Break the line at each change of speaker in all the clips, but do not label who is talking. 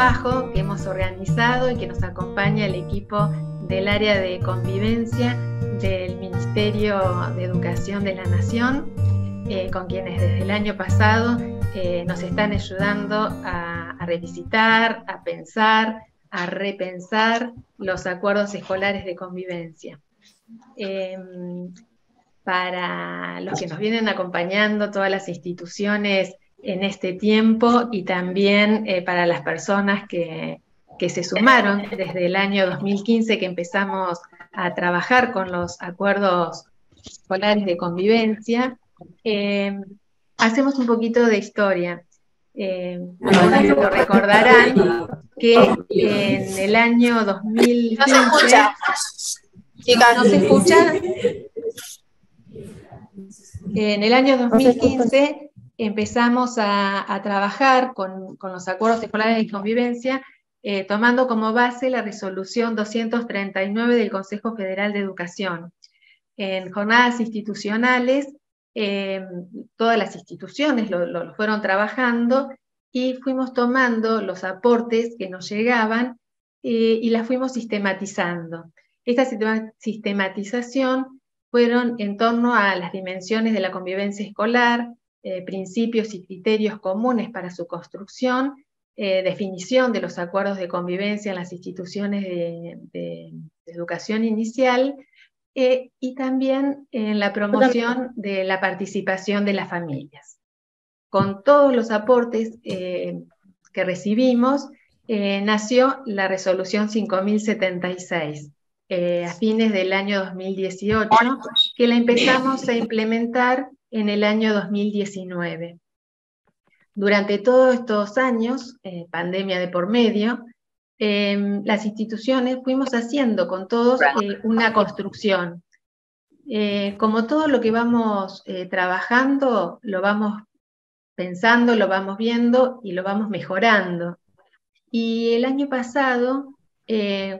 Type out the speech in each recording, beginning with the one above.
trabajo que hemos organizado y que nos acompaña el equipo del área de convivencia del Ministerio de Educación de la Nación, con quienes desde el año pasado nos están ayudando a revisitar, a pensar, a repensar los acuerdos escolares de convivencia. Para los que nos vienen acompañando, todas las instituciones en este tiempo, y también para las personas que se sumaron desde el año 2015 que empezamos a trabajar con los acuerdos escolares de convivencia, hacemos un poquito de historia. Algunos lo recordarán que en el año 2015...
No se escucha.
¿No se escucha? En el año 2015 empezamos a trabajar con los acuerdos escolares de convivencia, tomando como base la resolución 239 del Consejo Federal de Educación. En jornadas institucionales, todas las instituciones lo fueron trabajando y fuimos tomando los aportes que nos llegaban y las fuimos sistematizando. Esta sistematización fueron en torno a las dimensiones de la convivencia escolar, principios y criterios comunes para su construcción, definición de los acuerdos de convivencia en las instituciones de educación inicial, y también en la promoción de la participación de las familias. Con todos los aportes que recibimos, nació la resolución 5076, a fines del año 2018, que la empezamos a implementar en el año 2019. Durante todos estos años, pandemia de por medio, las instituciones fuimos haciendo con todos una construcción. Como todo lo que vamos trabajando, lo vamos pensando, lo vamos viendo y lo vamos mejorando. Y el año pasado,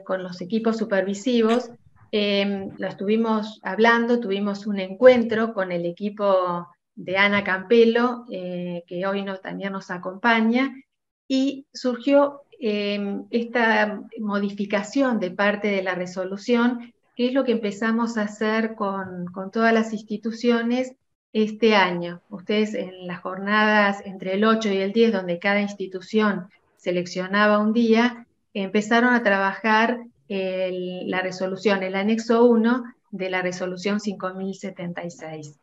con los equipos supervisivos, lo estuvimos hablando, tuvimos un encuentro con el equipo de Ana Campelo, que hoy también nos acompaña, y surgió esta modificación de parte de la resolución, que es lo que empezamos a hacer con todas las instituciones este año. Ustedes en las jornadas entre el 8 y el 10, donde cada institución seleccionaba un día, empezaron a trabajar la resolución, el anexo 1 de la resolución 5076.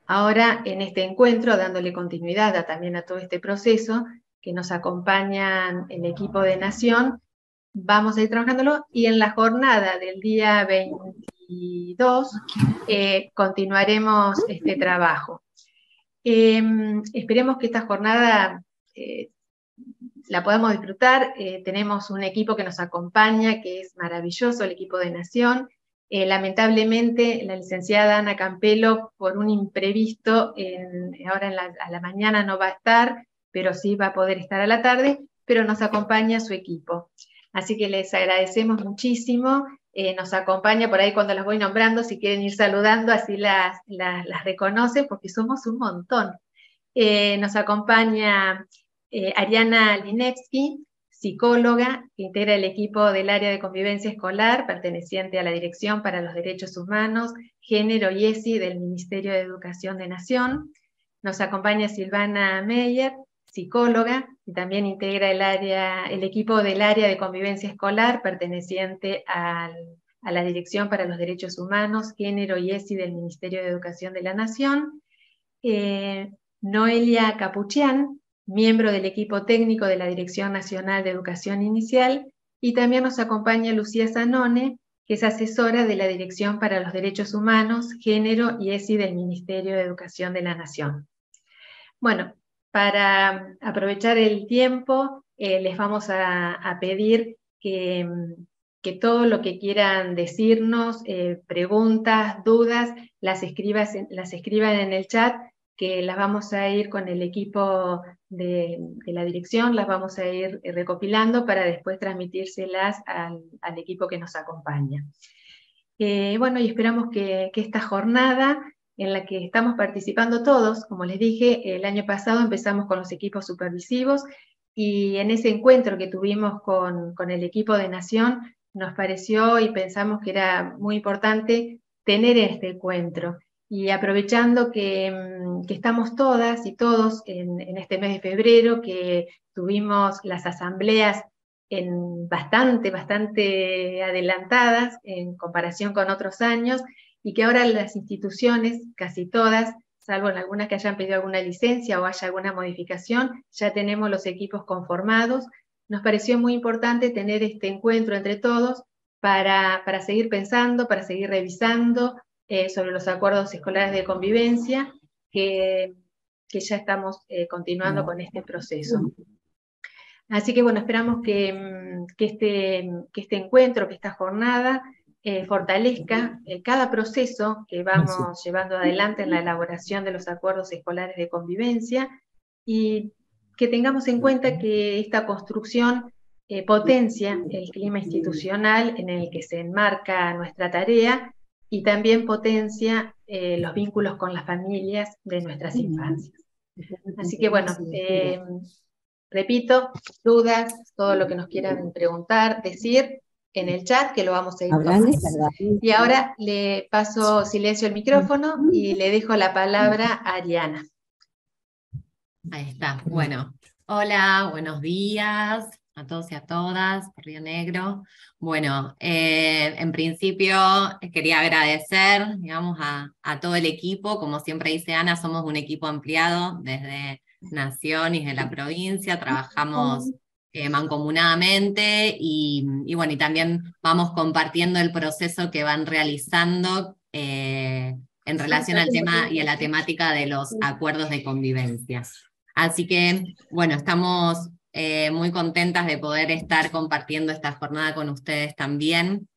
Ahora, en este encuentro, dándole continuidad también a todo este proceso, que nos acompañan el equipo de Nación, vamos a ir trabajándolo, y en la jornada del día 22 continuaremos este trabajo. Esperemos que esta jornada la podamos disfrutar. Tenemos un equipo que nos acompaña, que es maravilloso, el equipo de Nación. Lamentablemente, la licenciada Ana Campelo, por un imprevisto, ahora a la mañana no va a estar, pero sí va a poder estar a la tarde, pero nos acompaña su equipo. Así que les agradecemos muchísimo. Nos acompaña por ahí cuando las voy nombrando, si quieren ir saludando, así las reconocen, porque somos un montón. Nos acompaña Ariana Linevsky, psicóloga, que integra el equipo del área de convivencia escolar, perteneciente a la Dirección para los Derechos Humanos, Género y ESI del Ministerio de Educación de Nación. Nos acompaña Silvana Meyer, psicóloga, y también integra el equipo del área de convivencia escolar, perteneciente a la Dirección para los Derechos Humanos, Género y ESI del Ministerio de Educación de la Nación. Noelia Capuchian, miembro del equipo técnico de la Dirección Nacional de Educación Inicial, y también nos acompaña Lucía Zanone, que es asesora de la Dirección para los Derechos Humanos, Género y ESI del Ministerio de Educación de la Nación. Bueno, para aprovechar el tiempo, les vamos a pedir que todo lo que quieran decirnos, preguntas, dudas, las escriban en el chat, que las vamos a ir con el equipo de la dirección, las vamos a ir recopilando para después transmitírselas al equipo que nos acompaña. Bueno, y esperamos que esta jornada en la que estamos participando todos, como les dije, el año pasado empezamos con los equipos supervisivos, y en ese encuentro que tuvimos con el equipo de Nación, nos pareció y pensamos que era muy importante tener este encuentro. Y aprovechando que estamos todas y todos en este mes de febrero, que tuvimos las asambleas bastante adelantadas en comparación con otros años, y que ahora las instituciones, casi todas, salvo en algunas que hayan pedido alguna licencia o haya alguna modificación, ya tenemos los equipos conformados. Nos pareció muy importante tener este encuentro entre todos para seguir pensando, para seguir revisando sobre los acuerdos escolares de convivencia, que ya estamos continuando con este proceso. Así que bueno, esperamos que este encuentro, que esta jornada fortalezca cada proceso que vamos llevando adelante en la elaboración de los acuerdos escolares de convivencia, y que tengamos en cuenta que esta construcción potencia el clima institucional en el que se enmarca nuestra tarea, y también potencia los vínculos con las familias de nuestras infancias. Así que bueno, repito, dudas, todo lo que nos quieran preguntar, decir en el chat, que lo vamos a ir tomando. Y ahora le paso silencio al micrófono y le dejo la palabra a Ariana.
Ahí está. Bueno, hola, buenos días a todos y a todas, por Río Negro. Bueno, en principio quería agradecer, digamos, a todo el equipo. Como siempre dice Ana, somos un equipo ampliado desde Nación y desde la provincia, trabajamos mancomunadamente y bueno, y también vamos compartiendo el proceso que van realizando en relación al tema y a la temática de los acuerdos de convivencia. Así que, bueno, estamos muy contentas de poder estar compartiendo esta jornada con ustedes también.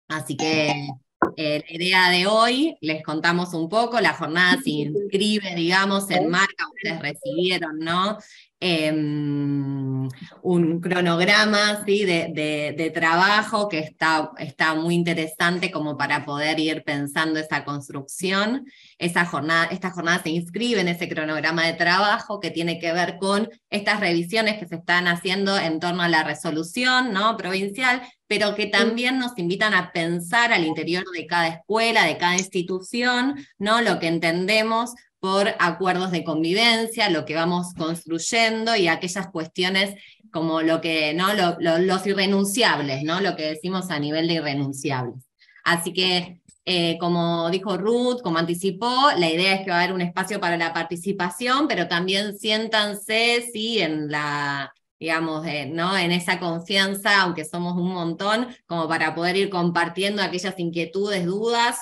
Así que la idea de hoy, les contamos un poco, la jornada se inscribe, digamos, se enmarca, ustedes recibieron, ¿no? Un cronograma, ¿sí? de trabajo que está muy interesante como para poder ir pensando esa construcción. Esta jornada se inscribe en ese cronograma de trabajo que tiene que ver con estas revisiones que se están haciendo en torno a la resolución, ¿no? provincial, pero que también nos invitan a pensar al interior de cada escuela, de cada institución, ¿no? Lo que entendemos por acuerdos de convivencia, lo que vamos construyendo y aquellas cuestiones como lo que, ¿no? los irrenunciables, ¿no? Lo que decimos a nivel de irrenunciables. Así que, como dijo Ruth, como anticipó, la idea es que va a haber un espacio para la participación, pero también siéntanse, sí, en la, digamos, ¿no? en esa confianza, aunque somos un montón, como para poder ir compartiendo aquellas inquietudes, dudas,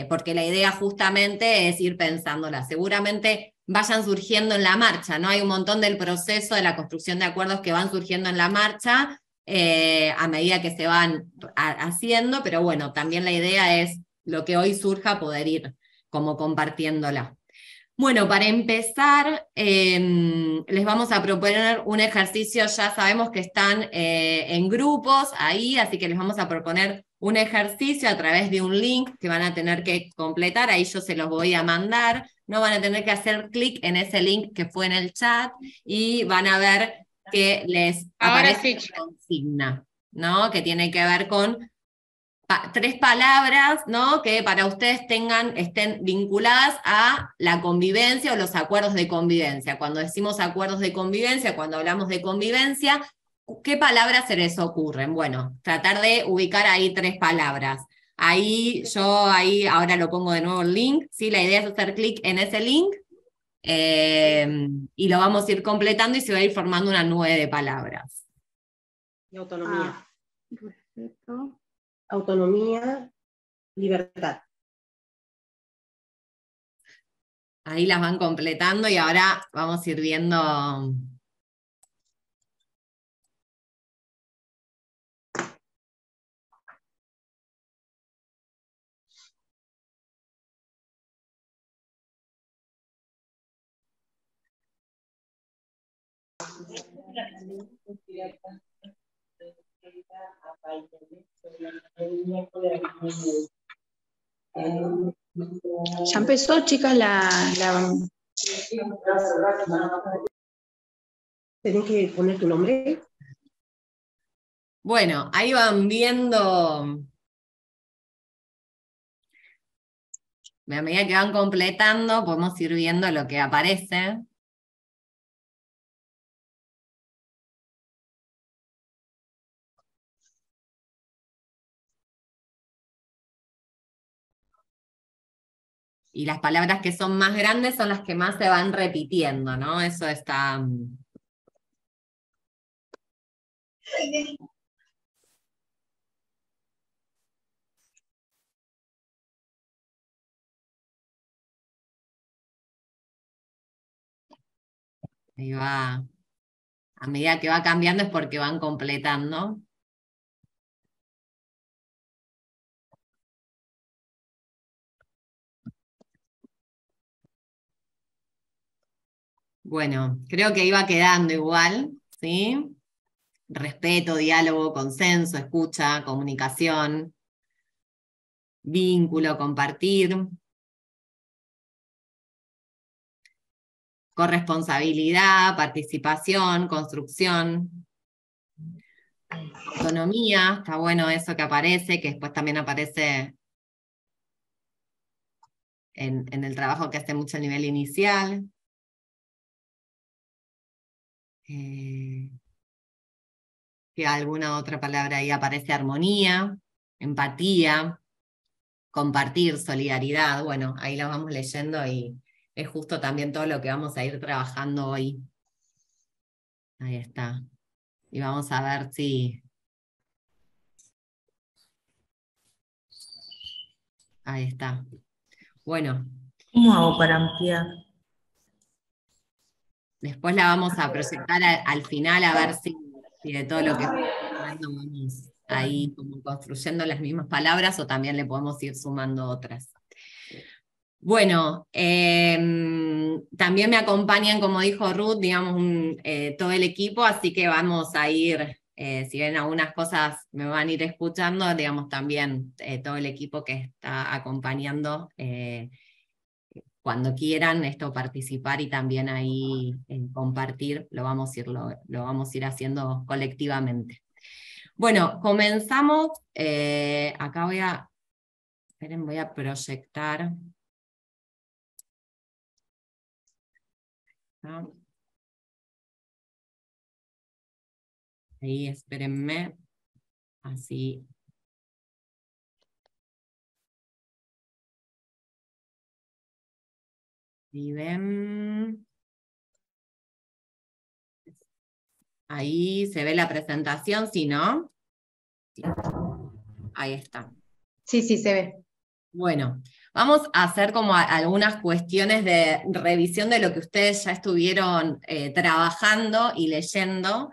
porque la idea justamente es ir pensándolas. Seguramente vayan surgiendo en la marcha, ¿no? Hay un montón del proceso de la construcción de acuerdos que van surgiendo en la marcha, a medida que se van haciendo, pero bueno, también la idea es lo que hoy surja poder ir como compartiéndola. Bueno, para empezar, les vamos a proponer un ejercicio, ya sabemos que están en grupos ahí, así que les vamos a proponer un ejercicio a través de un link que van a tener que completar, ahí yo se los voy a mandar, no van a tener que hacer clic en ese link que fue en el chat, y van a ver que les aparece una consigna, ¿no? Que tiene que ver con 3 palabras, ¿no? que para ustedes estén vinculadas a la convivencia o los acuerdos de convivencia. Cuando decimos acuerdos de convivencia, cuando hablamos de convivencia, ¿qué palabras se les ocurren? Bueno, tratar de ubicar ahí 3 palabras. Ahí ahora lo pongo de nuevo el link, ¿sí? La idea es hacer clic en ese link y lo vamos a ir completando y se va a ir formando una nube de palabras.
Y autonomía. Perfecto. Autonomía, libertad.
Ahí las van completando y ahora vamos a ir viendo.
Ya empezó, chicas, Tenés que poner tu nombre.
Bueno, ahí van viendo, a medida que van completando, podemos ir viendo lo que aparece. Y las palabras que son más grandes son las que más se van repitiendo, ¿no? Eso está... Ahí va. A medida que va cambiando es porque van completando. Bueno, creo que iba quedando igual, ¿sí? Respeto, diálogo, consenso, escucha, comunicación, vínculo, compartir, corresponsabilidad, participación, construcción, autonomía, está bueno eso que aparece, que después también aparece en el trabajo que hace mucho a nivel inicial. Que alguna otra palabra ahí aparece: armonía, empatía, compartir, solidaridad. Bueno, ahí lo vamos leyendo y es justo también todo lo que vamos a ir trabajando hoy. Ahí está. Y vamos a ver si... Ahí está. Bueno.
¿Cómo hago para ampliar?
Después la vamos a proyectar al final a ver si de todo lo que estamos hablando vamos ahí como construyendo las mismas palabras o también le podemos ir sumando otras. Bueno, también me acompañan, como dijo Ruth, digamos, todo el equipo, así que vamos a ir, si ven algunas cosas me van a ir escuchando, digamos, también todo el equipo que está acompañando, cuando quieran esto participar y también ahí compartir, lo vamos a ir haciendo colectivamente. Bueno, comenzamos, acá voy a proyectar. ¿No? Ahí, espérenme, así. Y ven. Ahí se ve la presentación, ¿sí, no? Sí. Ahí está.
Sí, sí, se ve.
Bueno, vamos a hacer como algunas cuestiones de revisión de lo que ustedes ya estuvieron trabajando y leyendo,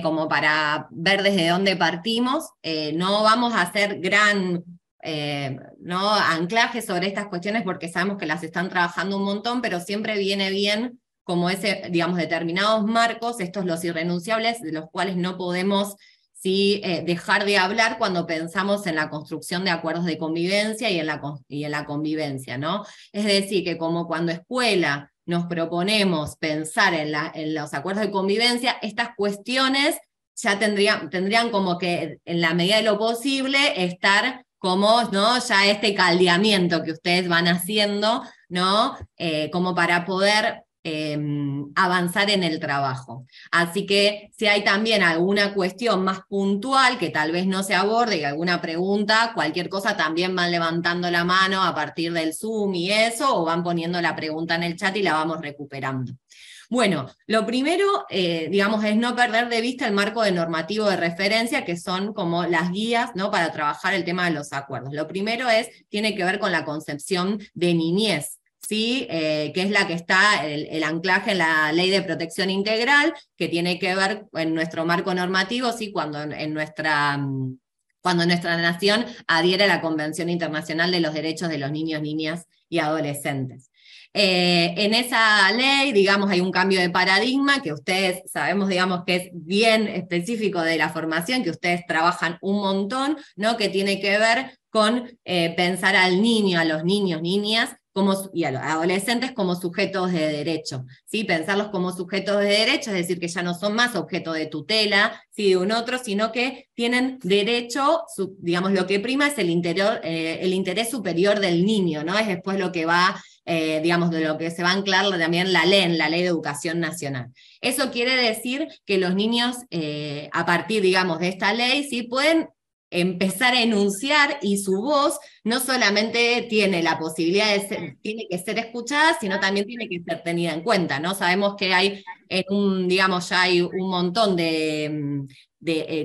como para ver desde dónde partimos. No vamos a hacer gran anclaje sobre estas cuestiones porque sabemos que las están trabajando un montón, pero siempre viene bien como digamos, determinados marcos, estos los irrenunciables, de los cuales no podemos dejar de hablar cuando pensamos en la construcción de acuerdos de convivencia y en la convivencia, ¿no? Es decir, que como cuando escuela nos proponemos pensar en los acuerdos de convivencia, estas cuestiones ya tendrían como que, en la medida de lo posible, estar como, ¿no? Ya este caldeamiento que ustedes van haciendo, ¿no? Como para poder avanzar en el trabajo. Así que si hay también alguna cuestión más puntual que tal vez no se aborde y alguna pregunta, cualquier cosa, también van levantando la mano a partir del Zoom y eso, o van poniendo la pregunta en el chat y la vamos recuperando. Bueno, lo primero, digamos, es no perder de vista el marco de normativo de referencia, que son como las guías, ¿no? Para trabajar el tema de los acuerdos. Lo primero tiene que ver con la concepción de niñez, ¿sí? Que es la que está el anclaje en la Ley de Protección Integral, que tiene que ver en nuestro marco normativo, ¿sí? Cuando nuestra nación adhiere a la Convención Internacional de los Derechos de los Niños, Niñas y Adolescentes. En esa ley, digamos, hay un cambio de paradigma que ustedes sabemos, digamos, que es bien específico de la formación, que ustedes trabajan un montón, ¿no? Que tiene que ver con pensar al niño, a los niños, niñas, y a los adolescentes como sujetos de derecho, ¿sí? Pensarlos como sujetos de derecho, es decir, que ya no son más objeto de tutela, ¿sí? De un otro, sino que tienen derecho, digamos, lo que prima es el interés superior del niño, ¿no? Es después lo que va, digamos, de lo que se va a anclar también la Ley de Educación Nacional. Eso quiere decir que los niños, a partir, digamos, de esta ley, sí pueden empezar a enunciar, y su voz no solamente tiene la posibilidad tiene que ser escuchada, sino también tiene que ser tenida en cuenta, ¿no? Sabemos que hay, digamos, ya hay un montón de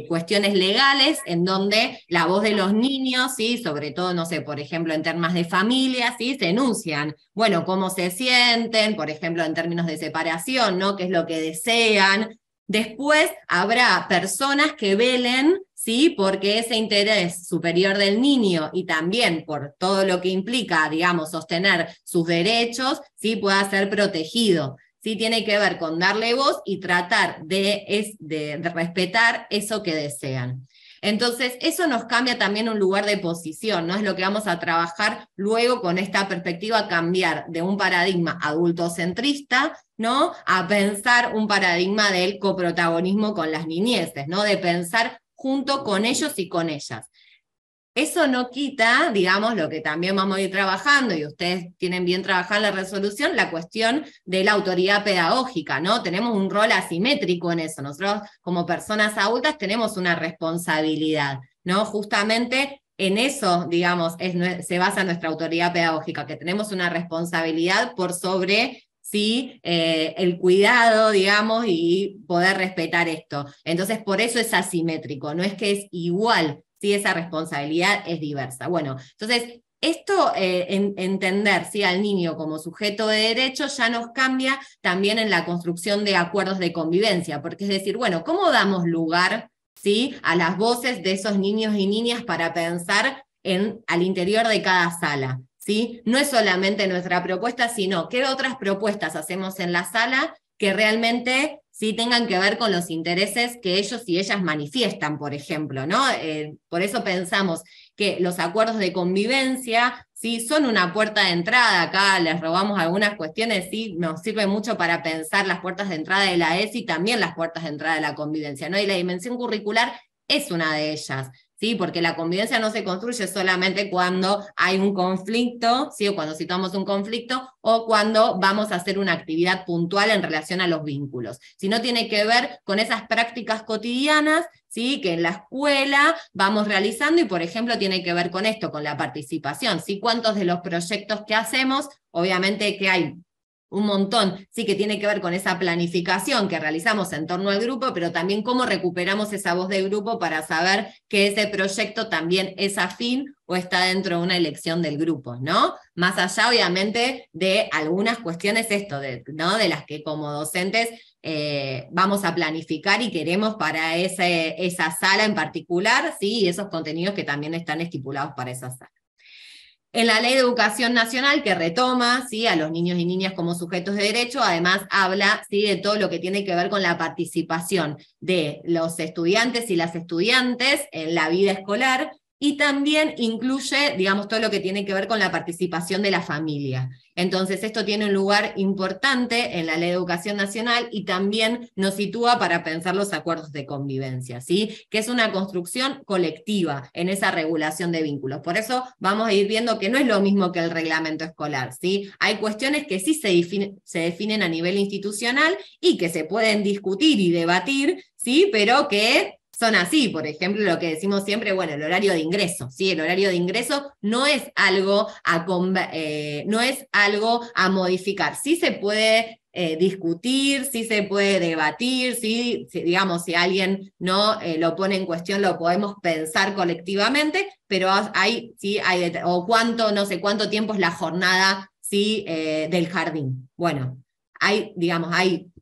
cuestiones legales en donde la voz de los niños, ¿sí? Sobre todo, no sé, por ejemplo, en temas de familia, ¿sí? Se enuncian, bueno, cómo se sienten, por ejemplo, en términos de separación, ¿no? Qué es lo que desean. Después habrá personas que velen, ¿sí? Porque ese interés superior del niño y también por todo lo que implica, digamos, sostener sus derechos, ¿sí? Pueda ser protegido. Sí, tiene que ver con darle voz y tratar de respetar eso que desean. Entonces, eso nos cambia también un lugar de posición, ¿no? Es lo que vamos a trabajar luego con esta perspectiva, cambiar de un paradigma adultocentrista, ¿no? A pensar un paradigma del coprotagonismo con las niñeces, ¿no? De pensar junto con ellos y con ellas. Eso no quita, digamos, lo que también vamos a ir trabajando, y ustedes tienen bien trabajada la resolución, la cuestión de la autoridad pedagógica, ¿no? Tenemos un rol asimétrico en eso. Nosotros, como personas adultas, tenemos una responsabilidad, ¿no? Justamente en eso, digamos, se basa nuestra autoridad pedagógica, que tenemos una responsabilidad por sobre, ¿sí? El cuidado, digamos, y poder respetar esto. Entonces, por eso es asimétrico, no es que es igual, ¿sí? Esa responsabilidad es diversa. Bueno, entonces, esto, entender, ¿sí? Al niño como sujeto de derecho ya nos cambia también en la construcción de acuerdos de convivencia, porque es decir, bueno, ¿cómo damos lugar, ¿sí? A las voces de esos niños y niñas para pensar al interior de cada sala? ¿Sí? No es solamente nuestra propuesta, sino qué otras propuestas hacemos en la sala que realmente sí tengan que ver con los intereses que ellos y ellas manifiestan, por ejemplo, ¿no? Por eso pensamos que los acuerdos de convivencia, sí, son una puerta de entrada. Acá les robamos algunas cuestiones, sí, nos sirve mucho para pensar las puertas de entrada de la ESI y también las puertas de entrada de la convivencia, ¿no? Y la dimensión curricular es una de ellas. ¿Sí? Porque la convivencia no se construye solamente cuando hay un conflicto, ¿sí? O cuando situamos un conflicto, o cuando vamos a hacer una actividad puntual en relación a los vínculos, sino tiene que ver con esas prácticas cotidianas, ¿sí? Que en la escuela vamos realizando, y por ejemplo tiene que ver con esto, con la participación, ¿sí? ¿Cuántos de los proyectos que hacemos? Obviamente que hay un montón, sí, que tiene que ver con esa planificación que realizamos en torno al grupo, pero también cómo recuperamos esa voz del grupo para saber que ese proyecto también es afín o está dentro de una elección del grupo, ¿no? Más allá, obviamente, de algunas cuestiones ¿no? De las que como docentes vamos a planificar y queremos para esa sala en particular, ¿sí? Y esos contenidos que también están estipulados para esa sala. En la Ley de Educación Nacional, que retoma, ¿sí? A los niños y niñas como sujetos de derecho, además habla, ¿sí? De todo lo que tiene que ver con la participación de los estudiantes y las estudiantes en la vida escolar, y también incluye, digamos, todo lo que tiene que ver con la participación de la familia. Entonces, esto tiene un lugar importante en la Ley de Educación Nacional y también nos sitúa para pensar los acuerdos de convivencia, ¿sí? Que es una construcción colectiva en esa regulación de vínculos. Por eso vamos a ir viendo que no es lo mismo que el reglamento escolar, ¿sí? Hay cuestiones que sí se definen a nivel institucional y que se pueden discutir y debatir, ¿sí? Pero que son así. Por ejemplo, lo que decimos siempre, bueno, el horario de ingreso, ¿sí? El horario de ingreso no es algo a modificar. Sí se puede discutir, sí se puede debatir, sí, digamos, si alguien no lo pone en cuestión, lo podemos pensar colectivamente, pero o no sé cuánto tiempo es la jornada, ¿sí? Del jardín. Bueno, hay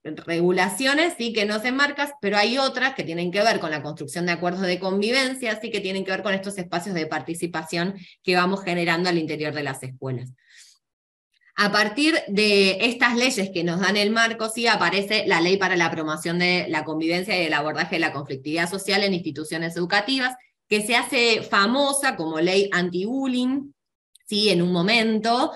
regulaciones, sí, que no se enmarcan, pero hay otras que tienen que ver con la construcción de acuerdos de convivencia, sí, que tienen que ver con estos espacios de participación que vamos generando al interior de las escuelas. A partir de estas leyes que nos dan el marco, sí, aparece la Ley para la Promoción de la Convivencia y el Abordaje de la Conflictividad Social en Instituciones Educativas, que se hace famosa como Ley Anti-Bullying, ¿sí? En un momento,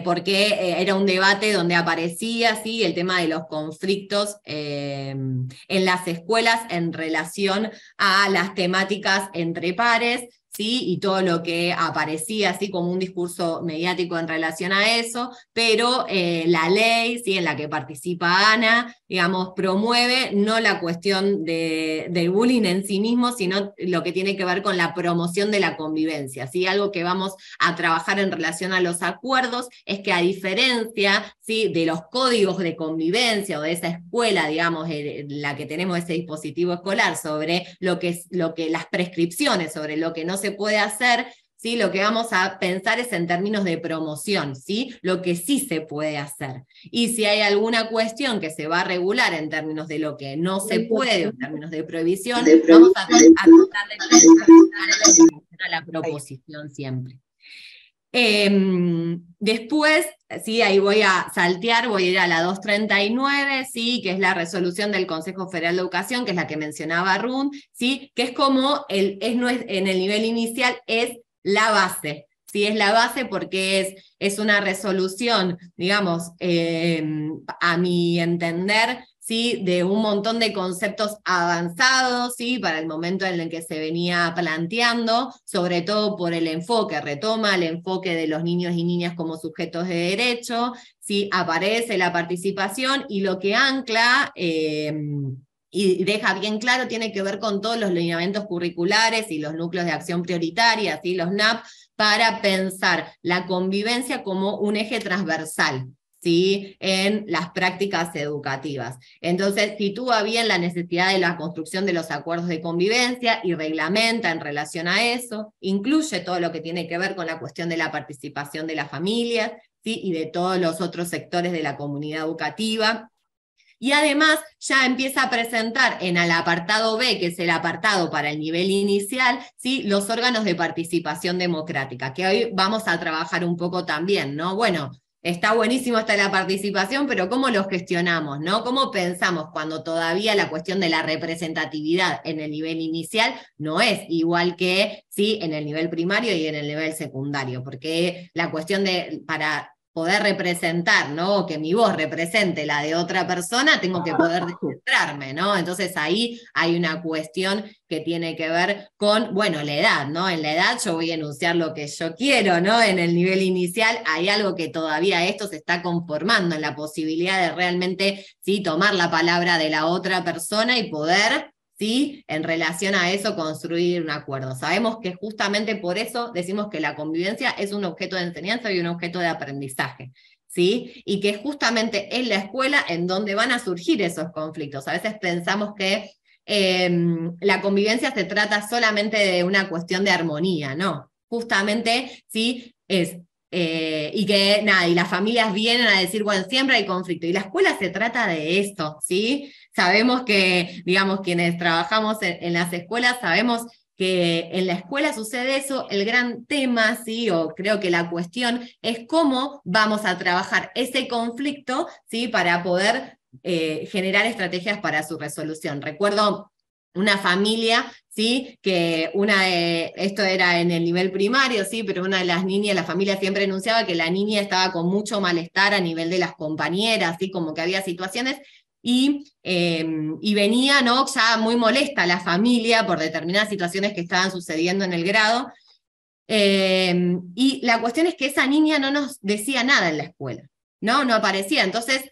porque era un debate donde aparecía, ¿sí? El tema de los conflictos en las escuelas en relación a las temáticas entre pares, ¿sí? Y todo lo que aparecía así como un discurso mediático en relación a eso, pero la ley, ¿sí? En la que participa Ana, digamos, promueve no la cuestión del bullying en sí mismo, sino lo que tiene que ver con la promoción de la convivencia, ¿sí? Algo que vamos a trabajar en relación a los acuerdos es que, a diferencia, ¿sí? De los códigos de convivencia o de esa escuela, digamos, la que tenemos ese dispositivo escolar sobre lo que las prescripciones sobre lo que no se puede hacer, ¿sí? Lo que vamos a pensar es en términos de promoción, ¿sí? Lo que sí se puede hacer. Y si hay alguna cuestión que se va a regular en términos de lo que no se puede, o en términos de prohibición, vamos a tratar de la proposición siempre. Después, sí, ahí voy a saltear, voy a ir a la 239, sí, que es la resolución del Consejo Federal de Educación, que es la que mencionaba Rund, sí, que es como en el nivel inicial es la base, sí, es la base porque es una resolución, digamos, a mi entender, ¿sí? De un montón de conceptos avanzados, ¿sí? Para el momento en el que se venía planteando, sobre todo por el enfoque, retoma el enfoque de los niños y niñas como sujetos de derecho, ¿sí? Aparece la participación y lo que ancla y deja bien claro tiene que ver con todos los lineamientos curriculares y los núcleos de acción prioritaria, ¿sí? Los NAP, para pensar la convivencia como un eje transversal, ¿sí? En las prácticas educativas. Entonces, sitúa bien la necesidad de la construcción de los acuerdos de convivencia y reglamenta en relación a eso, incluye todo lo que tiene que ver con la cuestión de la participación de las familias, ¿sí? Y de todos los otros sectores de la comunidad educativa. Y además ya empieza a presentar en el apartado B, que es el apartado para el nivel inicial, ¿sí? Los órganos de participación democrática, que hoy vamos a trabajar un poco también, ¿no? Bueno, está buenísimo hasta la participación, pero ¿cómo los gestionamos, no? ¿Cómo pensamos cuando todavía la cuestión de la representatividad en el nivel inicial no es igual que, ¿sí? En el nivel primario y en el nivel secundario? Porque la cuestión para poder representar, ¿no? Que mi voz represente la de otra persona, tengo que poder descentrarme, ¿no? Entonces ahí hay una cuestión que tiene que ver con, bueno, la edad, ¿no? En la edad yo voy a enunciar lo que yo quiero, ¿no? En el nivel inicial hay algo que todavía esto se está conformando en la posibilidad de realmente, ¿sí? Tomar la palabra de la otra persona y poder, ¿sí? En relación a eso construir un acuerdo. Sabemos que justamente por eso decimos que la convivencia es un objeto de enseñanza y un objeto de aprendizaje, ¿sí? Y que justamente es la escuela en donde van a surgir esos conflictos. A veces pensamos que la convivencia se trata solamente de una cuestión de armonía, ¿no? Justamente, ¿sí? Y que nada, y las familias vienen a decir, bueno, siempre hay conflicto, y la escuela se trata de esto, ¿sí? Sabemos que, digamos, quienes trabajamos en las escuelas, sabemos que en la escuela sucede eso, el gran tema, ¿sí? O creo que la cuestión es cómo vamos a trabajar ese conflicto, ¿sí? Para poder generar estrategias para su resolución. Recuerdo una familia, ¿sí? Que esto era en el nivel primario, ¿sí? Pero una de las niñas, la familia siempre enunciaba que la niña estaba con mucho malestar a nivel de las compañeras, ¿sí? Como que había situaciones, y venía, ¿no? Ya muy molesta la familia por determinadas situaciones que estaban sucediendo en el grado, y la cuestión es que esa niña no nos decía nada en la escuela, ¿no? No aparecía. Entonces,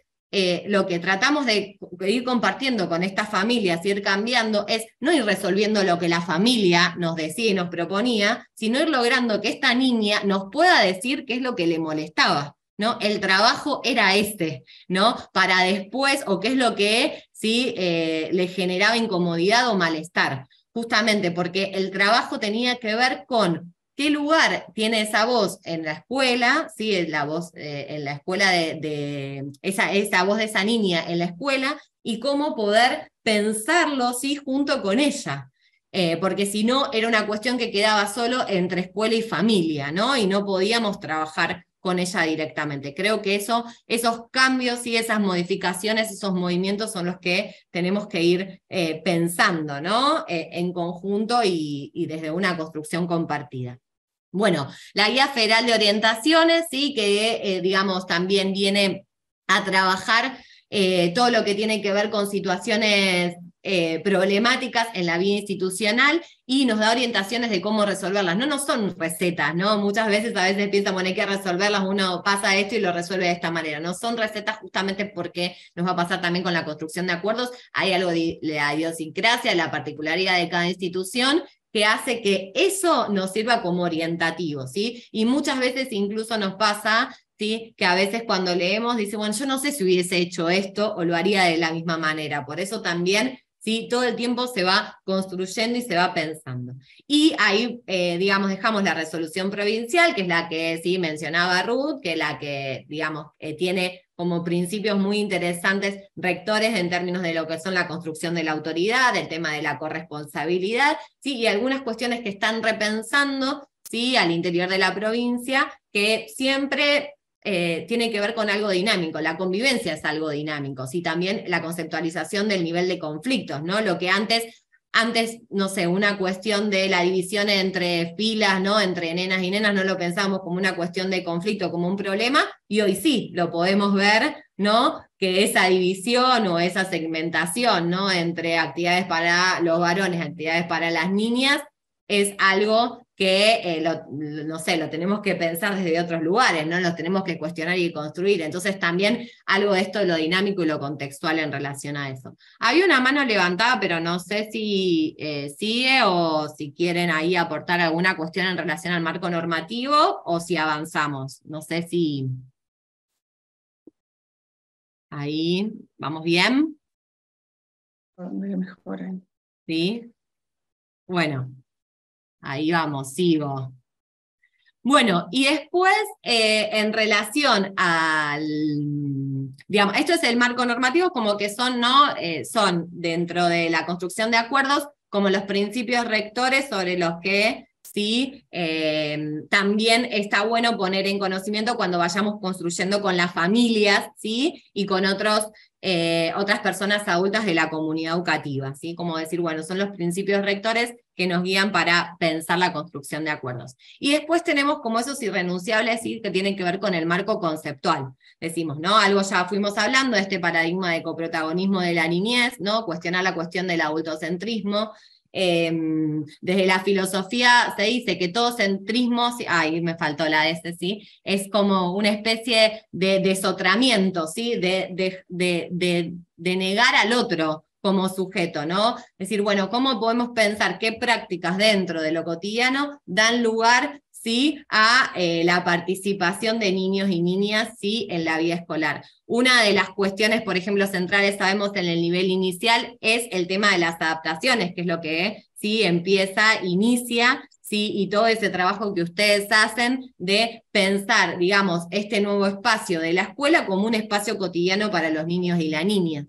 lo que tratamos de ir compartiendo con estas familias, ir cambiando, es no ir resolviendo lo que la familia nos decía y nos proponía, sino ir logrando que esta niña nos pueda decir qué es lo que le molestaba, ¿no? El trabajo era ¿no? Para después, o qué es lo que, ¿sí? Le generaba incomodidad o malestar, justamente porque el trabajo tenía que ver con qué lugar tiene esa voz en la escuela, ¿sí? La voz en la escuela esa voz de esa niña en la escuela, y cómo poder pensarlo, ¿sí? Junto con ella. Porque si no, era una cuestión que quedaba solo entre escuela y familia, ¿no? Y no podíamos trabajar con ella directamente. Creo que esos cambios y esas modificaciones, esos movimientos son los que tenemos que ir pensando, ¿no? En conjunto y desde una construcción compartida. Bueno, la Guía Federal de Orientaciones, ¿sí? Que digamos también viene a trabajar todo lo que tiene que ver con situaciones problemáticas en la vida institucional y nos da orientaciones de cómo resolverlas. No son recetas, ¿no? Muchas veces, a veces piensan, bueno, hay que resolverlas, uno pasa esto y lo resuelve de esta manera. No son recetas justamente porque nos va a pasar también con la construcción de acuerdos. Hay algo de la idiosincrasia, de la particularidad de cada institución, que hace que eso nos sirva como orientativo, ¿sí? Y muchas veces incluso nos pasa, ¿sí? Que a veces cuando leemos dice, bueno, yo no sé si hubiese hecho esto o lo haría de la misma manera. Por eso también, ¿sí? Todo el tiempo se va construyendo y se va pensando. Y ahí, digamos, dejamos la resolución provincial, que es la que sí mencionaba Ruth, que es la que, digamos, tiene como principios muy interesantes rectores en términos de lo que son la construcción de la autoridad, el tema de la corresponsabilidad, ¿sí? Y algunas cuestiones que están repensando, ¿sí? Al interior de la provincia, que siempre tiene que ver con algo dinámico. La convivencia es algo dinámico, ¿sí? También la conceptualización del nivel de conflictos, ¿no? Lo que antes, no sé, una cuestión de la división entre filas, ¿no? Entre nenas y nenas, no lo pensábamos como una cuestión de conflicto, como un problema, y hoy sí lo podemos ver, ¿no? Que esa división o esa segmentación, ¿no? Entre actividades para los varones, actividades para las niñas, es algo que, no sé, lo tenemos que pensar desde otros lugares, ¿no? Lo tenemos que cuestionar y construir. Entonces también algo de esto de lo dinámico y lo contextual en relación a eso. Había una mano levantada, pero no sé si sigue o si quieren ahí aportar alguna cuestión en relación al marco normativo o si avanzamos. No sé si... Ahí, ¿vamos bien?
Mejor.
¿Sí? Bueno. Ahí vamos, sigo. Bueno, y después, en relación al, digamos, esto es el marco normativo, como que son, ¿no? Son dentro de la construcción de acuerdos, como los principios rectores sobre los que sí, también está bueno poner en conocimiento cuando vayamos construyendo con las familias, ¿sí? Y con otras personas adultas de la comunidad educativa, ¿sí? Como decir, bueno, son los principios rectores que nos guían para pensar la construcción de acuerdos. Y después tenemos como esos irrenunciables, ¿sí? Que tienen que ver con el marco conceptual. Decimos, ¿no? Algo ya fuimos hablando de este paradigma de coprotagonismo de la niñez, ¿no? Cuestionar la cuestión del adultocentrismo. Desde la filosofía se dice que todo centrismo, ay, me faltó la S, ¿sí? Es como una especie de desotramiento, ¿sí? De negar al otro como sujeto, ¿no? Es decir, bueno, ¿cómo podemos pensar qué prácticas dentro de lo cotidiano dan lugar, ¿sí? A la participación de niños y niñas, ¿sí? En la vida escolar? Una de las cuestiones, por ejemplo, centrales, sabemos, en el nivel inicial, es el tema de las adaptaciones, que es lo que, ¿sí? Inicia, ¿sí? Y todo ese trabajo que ustedes hacen de pensar, digamos, este nuevo espacio de la escuela como un espacio cotidiano para los niños y las niñas,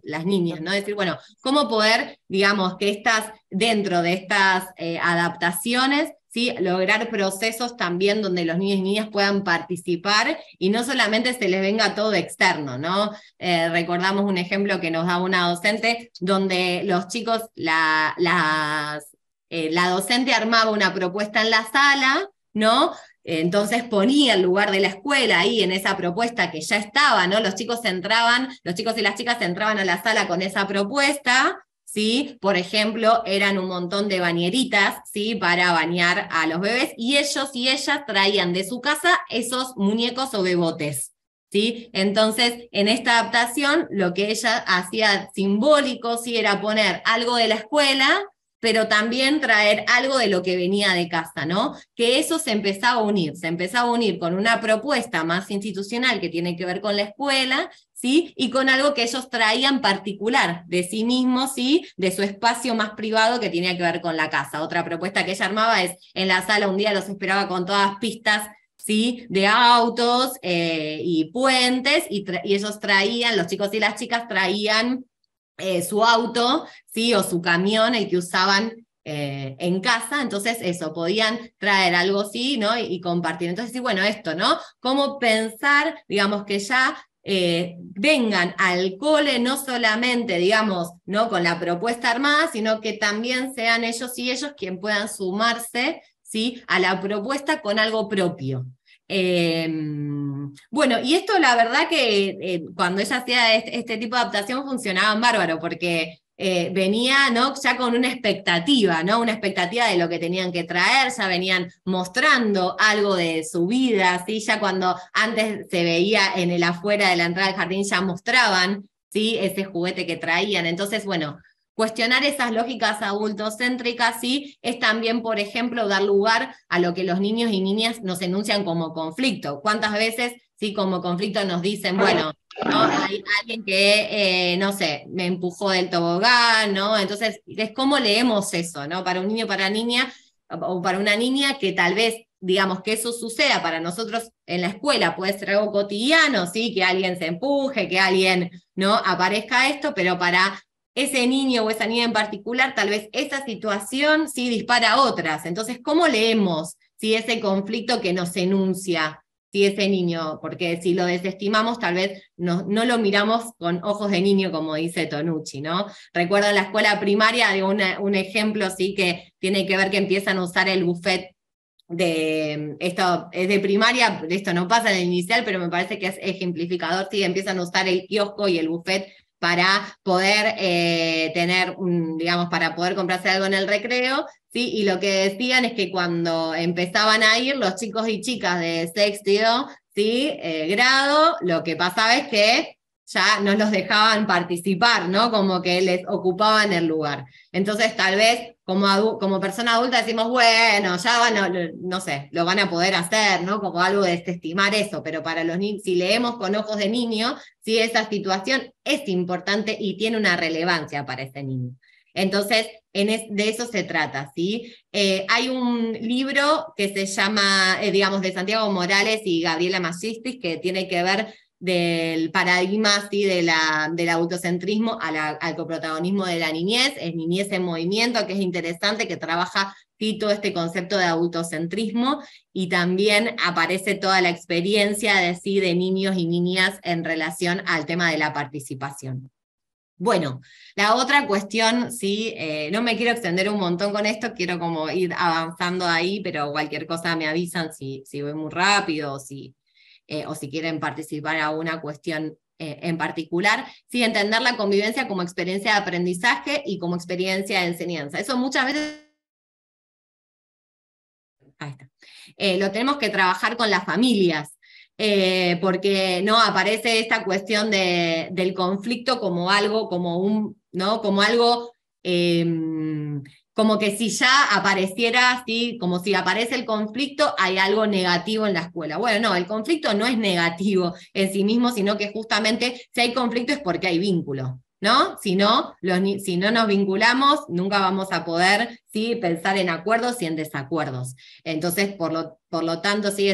¿no? Es decir, bueno, cómo poder, digamos, que dentro de estas adaptaciones, ¿sí? Lograr procesos también donde los niños y niñas puedan participar y no solamente se les venga todo externo, ¿no? Recordamos un ejemplo que nos da una docente donde los chicos, la docente armaba una propuesta en la sala, ¿no? Entonces ponía el lugar de la escuela ahí en esa propuesta que ya estaba, ¿no? Los chicos y las chicas entraban a la sala con esa propuesta, ¿sí? Por ejemplo, eran un montón de bañeritas, ¿sí? Para bañar a los bebés, y ellos y ellas traían de su casa esos muñecos o bebotes, ¿sí? Entonces, en esta adaptación, lo que ella hacía simbólico, ¿sí? Era poner algo de la escuela, pero también traer algo de lo que venía de casa, ¿no? Que eso se empezaba a unir con una propuesta más institucional que tiene que ver con la escuela, ¿sí? Y con algo que ellos traían particular de sí mismos, ¿sí? De su espacio más privado que tenía que ver con la casa. Otra propuesta que ella armaba es, en la sala un día los esperaba con todas pistas, ¿sí? De autos y puentes, y ellos traían, los chicos y las chicas traían su auto, ¿sí? O su camión, el que usaban en casa, entonces eso, podían traer algo así, ¿no? Y compartir. Entonces, sí, bueno, esto, ¿no? Cómo pensar, digamos, que ya vengan al cole no solamente, digamos, ¿no? Con la propuesta armada, sino que también sean ellos y ellos quien puedan sumarse, ¿sí? A la propuesta con algo propio. Bueno, y esto la verdad que cuando ella hacía este tipo de adaptación funcionaba bárbaro, porque venía, ¿no?, ya con una expectativa, ¿no? Una expectativa de lo que tenían que traer, ya venían mostrando algo de su vida, ¿sí? Ya cuando antes se veía en el afuera de la entrada del jardín ya mostraban, ¿sí?, ese juguete que traían. Entonces, bueno, cuestionar esas lógicas adultocéntricas, ¿sí?, es también, por ejemplo, dar lugar a lo que los niños y niñas nos enuncian como conflicto. ¿Cuántas veces, sí, como conflicto nos dicen, bueno, ¿no?, hay alguien que, no sé, me empujó del tobogán, ¿no? Entonces, es cómo leemos eso, ¿no? Para un niño, para niña, o para una niña que tal vez, digamos, que eso suceda para nosotros en la escuela, puede ser algo cotidiano, ¿sí?, que alguien se empuje, que alguien, ¿no?, aparezca esto, pero para ese niño o esa niña en particular, tal vez esa situación sí dispara otras. Entonces, ¿cómo leemos ese conflicto que nos enuncia ese niño? Porque si lo desestimamos, tal vez no lo miramos con ojos de niño, como dice Tonucci, ¿no? Recuerdo en la escuela primaria, digo, un ejemplo, sí, que tiene que ver que empiezan a usar el buffet esto es de primaria, esto no pasa en el inicial, pero me parece que es ejemplificador, sí, empiezan a usar el kiosco y el buffet para poder tener, digamos, para poder comprarse algo en el recreo, ¿sí? Y lo que decían es que cuando empezaban a ir los chicos y chicas de sexto, ¿sí?, grado, lo que pasaba es que ya no los dejaban participar, ¿no? Como que les ocupaban el lugar. Entonces, tal vez, como persona adulta decimos, bueno, ya van, no sé, lo van a poder hacer, ¿no? Como algo de desestimar eso, pero para los niños, si leemos con ojos de niño, sí, esa situación es importante y tiene una relevancia para ese niño. Entonces, de eso se trata, ¿sí? Hay un libro que se llama, digamos, de Santiago Morales y Gabriela Magistris, que tiene que ver del paradigma, ¿sí?, del autocentrismo al coprotagonismo de la niñez, es Niñez en Movimiento, que es interesante, que trabaja, sí, todo este concepto de autocentrismo, y también aparece toda la experiencia de niños y niñas en relación al tema de la participación. Bueno, la otra cuestión, sí, no me quiero extender un montón con esto, quiero como ir avanzando ahí, pero cualquier cosa me avisan si voy muy rápido o si quieren participar a una cuestión en particular, sí, entender la convivencia como experiencia de aprendizaje y como experiencia de enseñanza. Eso muchas veces lo tenemos que trabajar con las familias, porque no aparece esta cuestión del conflicto como algo, ¿no?, como algo, como que si ya apareciera, ¿sí?, como si aparece el conflicto, hay algo negativo en la escuela. Bueno, no, el conflicto no es negativo en sí mismo, sino que justamente si hay conflicto es porque hay vínculo, ¿no? Si no nos vinculamos, nunca vamos a poder, ¿sí?, pensar en acuerdos y en desacuerdos. Entonces, por lo tanto, sí,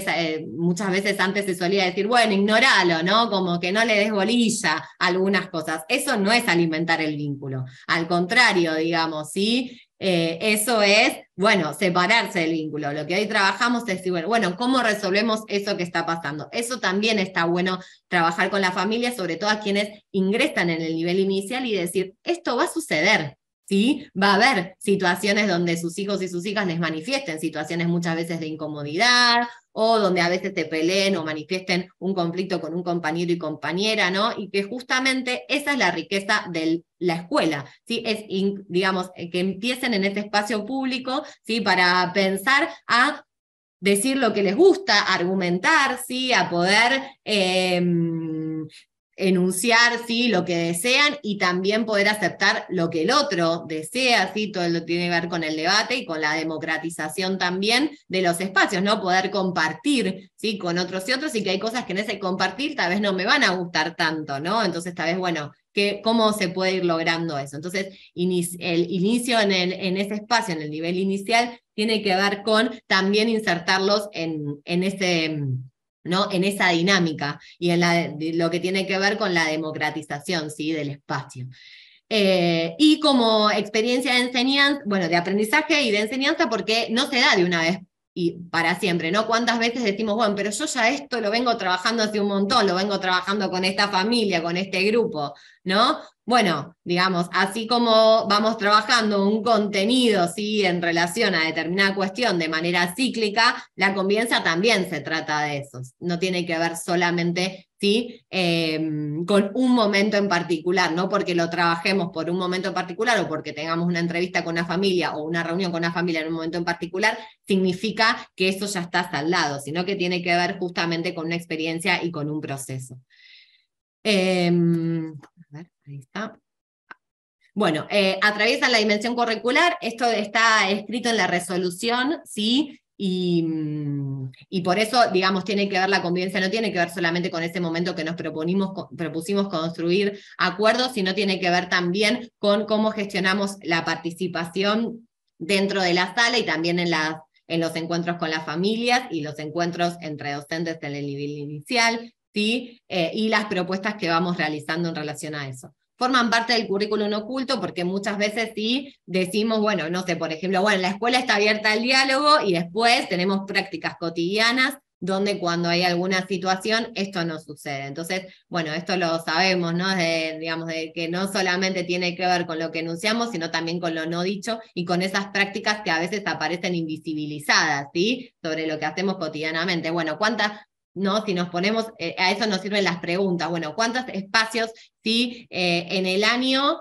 muchas veces antes se solía decir, bueno, ignoralo, ¿no? Como que no le des bolilla a algunas cosas. Eso no es alimentar el vínculo. Al contrario, digamos, ¿sí? Eso es, bueno, separarse del vínculo. Lo que hoy trabajamos es decir, bueno, ¿cómo resolvemos eso que está pasando? Eso también está bueno trabajar con la familia, sobre todo a quienes ingresan en el nivel inicial y decir, esto va a suceder, ¿sí? Va a haber situaciones donde sus hijos y sus hijas les manifiesten situaciones muchas veces de incomodidad, o donde a veces te peleen o manifiesten un conflicto con un compañero y compañera, ¿no? Y que justamente esa es la riqueza de la escuela, ¿sí? Es, digamos, que empiecen en este espacio público, ¿sí?, para pensar a decir lo que les gusta, argumentar, ¿sí?, a poder enunciar, ¿sí?, lo que desean, y también poder aceptar lo que el otro desea, ¿sí? Todo lo tiene que ver con el debate y con la democratización también de los espacios, ¿no? Poder compartir, ¿sí?, con otros y otros, y que hay cosas que en ese compartir tal vez no me van a gustar tanto, ¿no? Entonces tal vez, bueno, ¿cómo se puede ir logrando eso? Entonces, el inicio en ese espacio, en el nivel inicial, tiene que ver con también insertarlos en ese, ¿no?, en esa dinámica y en lo que tiene que ver con la democratización, ¿sí?, del espacio. Y como experiencia de enseñanza, bueno, de aprendizaje y de enseñanza, porque no se da de una vez y para siempre, ¿no? ¿Cuántas veces decimos, bueno, pero yo ya esto lo vengo trabajando hace un montón, lo vengo trabajando con esta familia, con este grupo, ¿no? Bueno, digamos, así como vamos trabajando un contenido, ¿sí?, en relación a determinada cuestión de manera cíclica, la convivencia también se trata de eso, no tiene que ver solamente, ¿sí?, con un momento en particular, no porque lo trabajemos por un momento en particular o porque tengamos una entrevista con una familia o una reunión con una familia en un momento en particular, significa que eso ya está saldado, sino que tiene que ver justamente con una experiencia y con un proceso. A ver, ahí está. Bueno, atraviesan la dimensión curricular, esto está escrito en la resolución, ¿sí? Y por eso, digamos, tiene que ver la convivencia, no tiene que ver solamente con ese momento que nos propusimos construir acuerdos, sino tiene que ver también con cómo gestionamos la participación dentro de la sala y también en los encuentros con las familias y los encuentros entre docentes en el nivel inicial, ¿sí? Y las propuestas que vamos realizando en relación a eso. Forman parte del currículum oculto porque muchas veces sí decimos, bueno, no sé, por ejemplo, bueno, la escuela está abierta al diálogo y después tenemos prácticas cotidianas donde cuando hay alguna situación esto no sucede. Entonces, bueno, esto lo sabemos, ¿no? Digamos, de que no solamente tiene que ver con lo que enunciamos, sino también con lo no dicho y con esas prácticas que a veces aparecen invisibilizadas, ¿sí? Sobre lo que hacemos cotidianamente. Bueno, ¿cuántas? ¿No? Si nos ponemos, a eso nos sirven las preguntas, bueno, ¿cuántos espacios, sí, en el año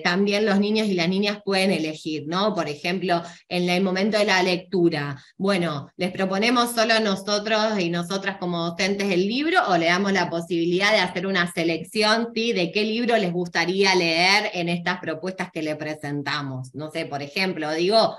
también los niños y las niñas pueden elegir, ¿no? Por ejemplo, en el momento de la lectura, bueno, ¿les proponemos solo nosotros y nosotras como docentes el libro o le damos la posibilidad de hacer una selección, ¿sí?, de qué libro les gustaría leer en estas propuestas que le presentamos? No sé, por ejemplo, digo,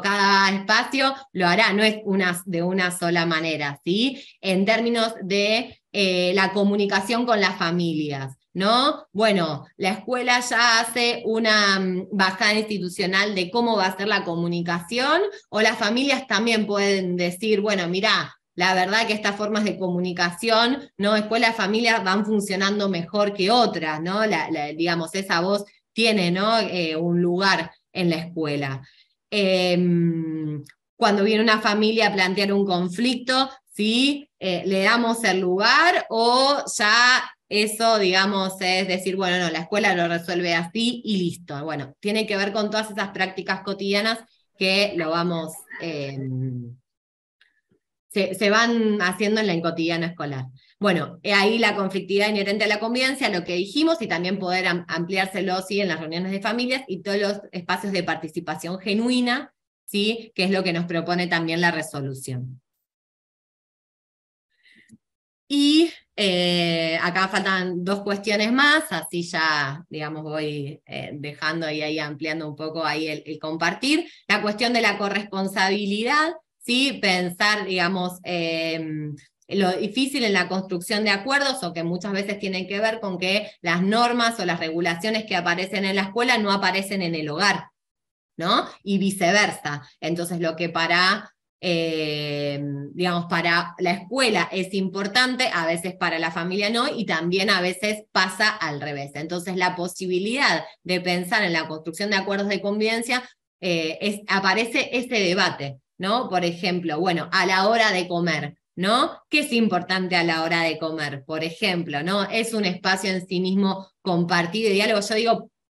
cada espacio lo hará, no es de una sola manera, ¿sí? En términos de la comunicación con las familias, ¿no? Bueno, la escuela ya hace una bajada institucional de cómo va a ser la comunicación, o las familias también pueden decir, bueno, mirá, la verdad que estas formas de comunicación, ¿no? Escuelas, familias van funcionando mejor que otras, ¿no? Digamos, esa voz tiene, ¿no?, un lugar en la escuela. Cuando viene una familia a plantear un conflicto, ¿sí? ¿Le damos el lugar o ya eso, digamos, es decir, bueno, no, la escuela lo resuelve así y listo? Bueno, tiene que ver con todas esas prácticas cotidianas que lo vamos, se van haciendo en la cotidiana escolar. Bueno, ahí la conflictividad inherente a la convivencia, lo que dijimos, y también poder ampliárselo, ¿sí?, en las reuniones de familias y todos los espacios de participación genuina, ¿sí?, que es lo que nos propone también la resolución. Y acá faltan dos cuestiones más, así ya, digamos, voy dejando y ahí ampliando un poco ahí el compartir. La cuestión de la corresponsabilidad, ¿sí? Pensar, digamos, lo difícil en la construcción de acuerdos, o que muchas veces tienen que ver con que las normas o las regulaciones que aparecen en la escuela no aparecen en el hogar, ¿no? Y viceversa. Entonces, lo que digamos, para la escuela es importante, a veces para la familia no, y también a veces pasa al revés. Entonces, la posibilidad de pensar en la construcción de acuerdos de convivencia, aparece ese debate, ¿no? Por ejemplo, bueno, a la hora de comer, ¿no? ¿Qué es importante a la hora de comer? Por ejemplo, ¿no? Es un espacio en sí mismo compartido y diálogo.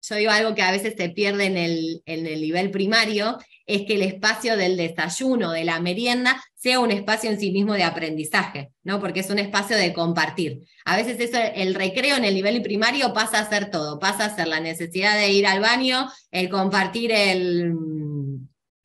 Yo digo algo que a veces se pierde en el nivel primario, es que el espacio del desayuno, de la merienda, sea un espacio en sí mismo de aprendizaje, ¿no? Porque es un espacio de compartir. A veces eso, el recreo en el nivel primario pasa a ser todo, pasa a ser la necesidad de ir al baño, el compartir,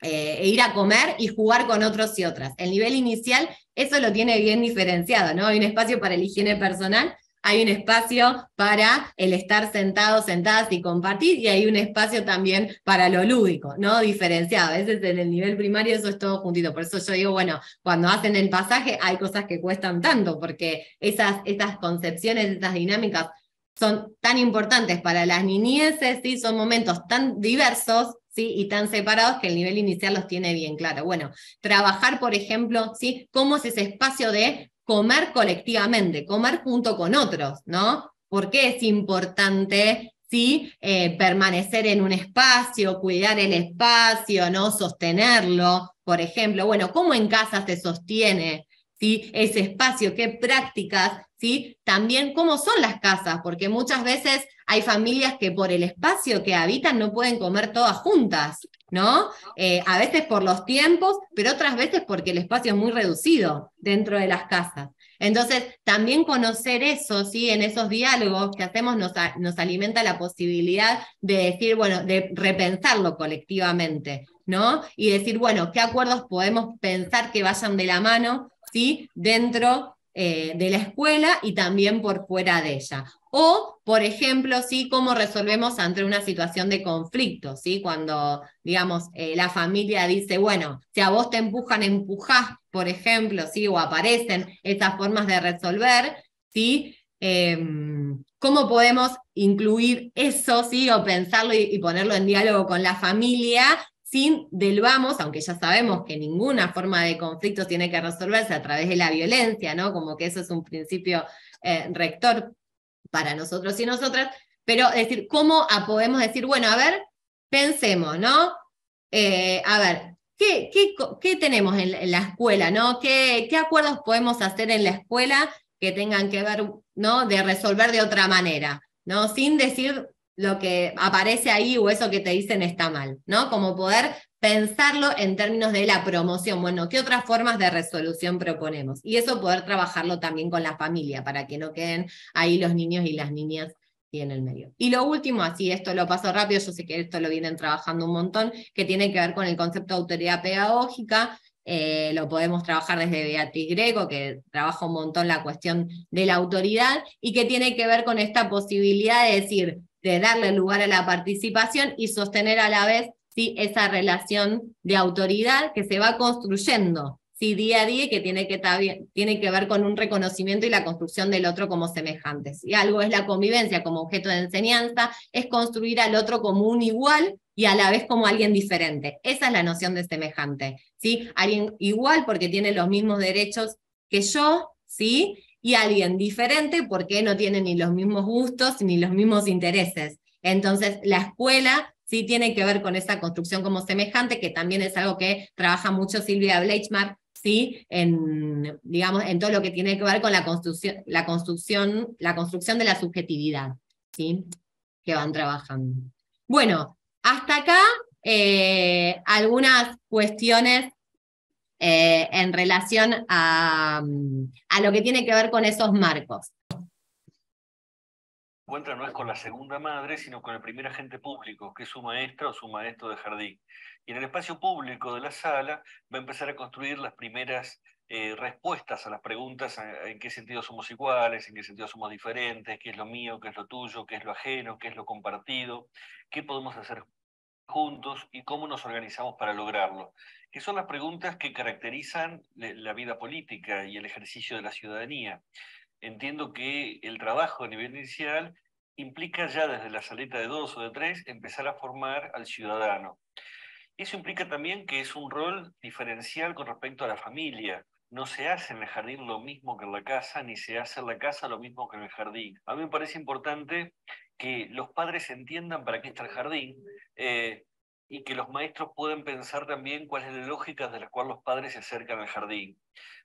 ir a comer y jugar con otros y otras. El nivel inicial, eso lo tiene bien diferenciado, ¿no? Hay un espacio para la higiene personal, hay un espacio para el estar sentados, sentadas y compartir, y hay un espacio también para lo lúdico, ¿no? Diferenciado. A veces en el nivel primario eso es todo juntito. Por eso yo digo, bueno, cuando hacen el pasaje hay cosas que cuestan tanto, porque estas concepciones, estas dinámicas son tan importantes para las niñeces, ¿sí? Son momentos tan diversos, ¿sí? Y tan separados que el nivel inicial los tiene bien claro. Bueno, trabajar, por ejemplo, ¿sí? ¿Cómo es ese espacio de comer colectivamente, comer junto con otros, ¿no? ¿Por qué es importante, ¿sí? Permanecer en un espacio, cuidar el espacio, ¿no? Sostenerlo, por ejemplo. Bueno, ¿cómo en casa se sostiene, ¿sí? Ese espacio? ¿Qué prácticas? ¿Sí? También cómo son las casas, porque muchas veces hay familias que por el espacio que habitan no pueden comer todas juntas, ¿no? A veces por los tiempos, pero otras veces porque el espacio es muy reducido dentro de las casas. Entonces, también conocer eso, ¿sí? En esos diálogos que hacemos nos alimenta la posibilidad de decir, bueno, de repensarlo colectivamente, ¿no? Y decir, bueno, ¿qué acuerdos podemos pensar que vayan de la mano, ¿sí? Dentro de la escuela y también por fuera de ella. O, por ejemplo, ¿sí? Cómo resolvemos ante una situación de conflicto, ¿sí? Cuando, digamos, la familia dice, bueno, si a vos te empujan, empujás, por ejemplo, ¿sí? O aparecen esas formas de resolver, ¿sí? ¿Cómo podemos incluir eso, ¿sí? O pensarlo y ponerlo en diálogo con la familia sin del vamos, aunque ya sabemos que ninguna forma de conflicto tiene que resolverse a través de la violencia, ¿no? Como que eso es un principio rector para nosotros y nosotras, pero es decir, ¿cómo podemos decir, bueno, a ver, pensemos, ¿no? A ver, ¿qué tenemos en la escuela, ¿no? ¿Qué acuerdos podemos hacer en la escuela que tengan que ver, ¿no? De resolver de otra manera, ¿no? Sin decir lo que aparece ahí o eso que te dicen está mal, ¿no? Como poder pensarlo en términos de la promoción. Bueno, ¿qué otras formas de resolución proponemos? Y eso poder trabajarlo también con la familia, para que no queden ahí los niños y las niñas en el medio. Y lo último, así esto lo paso rápido, yo sé que esto lo vienen trabajando un montón, que tiene que ver con el concepto de autoridad pedagógica. Lo podemos trabajar desde Beatriz Greco, que trabaja un montón la cuestión de la autoridad, y que tiene que ver con esta posibilidad de decir, de darle lugar a la participación y sostener a la vez, ¿sí? Esa relación de autoridad que se va construyendo, ¿sí? Día a día, que tiene que ver con un reconocimiento y la construcción del otro como semejantes. Y algo es la convivencia como objeto de enseñanza, es construir al otro como un igual y a la vez como alguien diferente. Esa es la noción de semejante, ¿sí? Alguien igual porque tiene los mismos derechos que yo, ¿sí? Y alguien diferente porque no tiene ni los mismos gustos ni los mismos intereses. Entonces, la escuela sí tiene que ver con esa construcción como semejante, que también es algo que trabaja mucho Silvia Bleichmark, ¿sí? Digamos, en todo lo que tiene que ver con la construcción de la subjetividad, ¿sí? Que van trabajando. Bueno, hasta acá algunas cuestiones en relación a lo que tiene que ver con esos marcos.
Encuentra no es con la segunda madre, sino con el primer agente público, que es su maestra o su maestro de jardín. Y en el espacio público de la sala va a empezar a construir las primeras respuestas a las preguntas en qué sentido somos iguales, en qué sentido somos diferentes, qué es lo mío, qué es lo tuyo, qué es lo ajeno, qué es lo compartido, qué podemos hacer juntos y cómo nos organizamos para lograrlo, que son las preguntas que caracterizan la vida política y el ejercicio de la ciudadanía. Entiendo que el trabajo a nivel inicial implica ya desde la saleta de 2 o de 3 empezar a formar al ciudadano. Eso implica también que es un rol diferencial con respecto a la familia. No se hace en el jardín lo mismo que en la casa, ni se hace en la casa lo mismo que en el jardín. A mí me parece importante que los padres entiendan para qué está el jardín y que los maestros puedan pensar también cuál es la lógica de la cual los padres se acercan al jardín.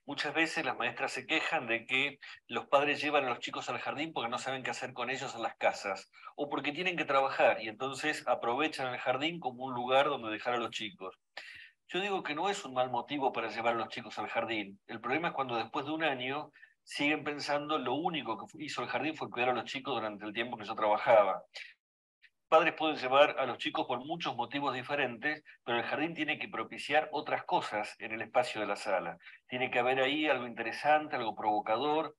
Muchas veces las maestras se quejan de que los padres llevan a los chicos al jardín porque no saben qué hacer con ellos en las casas o porque tienen que trabajar y entonces aprovechan el jardín como un lugar donde dejar a los chicos. Yo digo que no es un mal motivo para llevar a los chicos al jardín. El problema es cuando después de un año siguen pensando lo único que hizo el jardín fue cuidar a los chicos durante el tiempo que yo trabajaba. Padres pueden llevar a los chicos por muchos motivos diferentes, pero el jardín tiene que propiciar otras cosas en el espacio de la sala. Tiene que haber ahí algo interesante, algo provocador,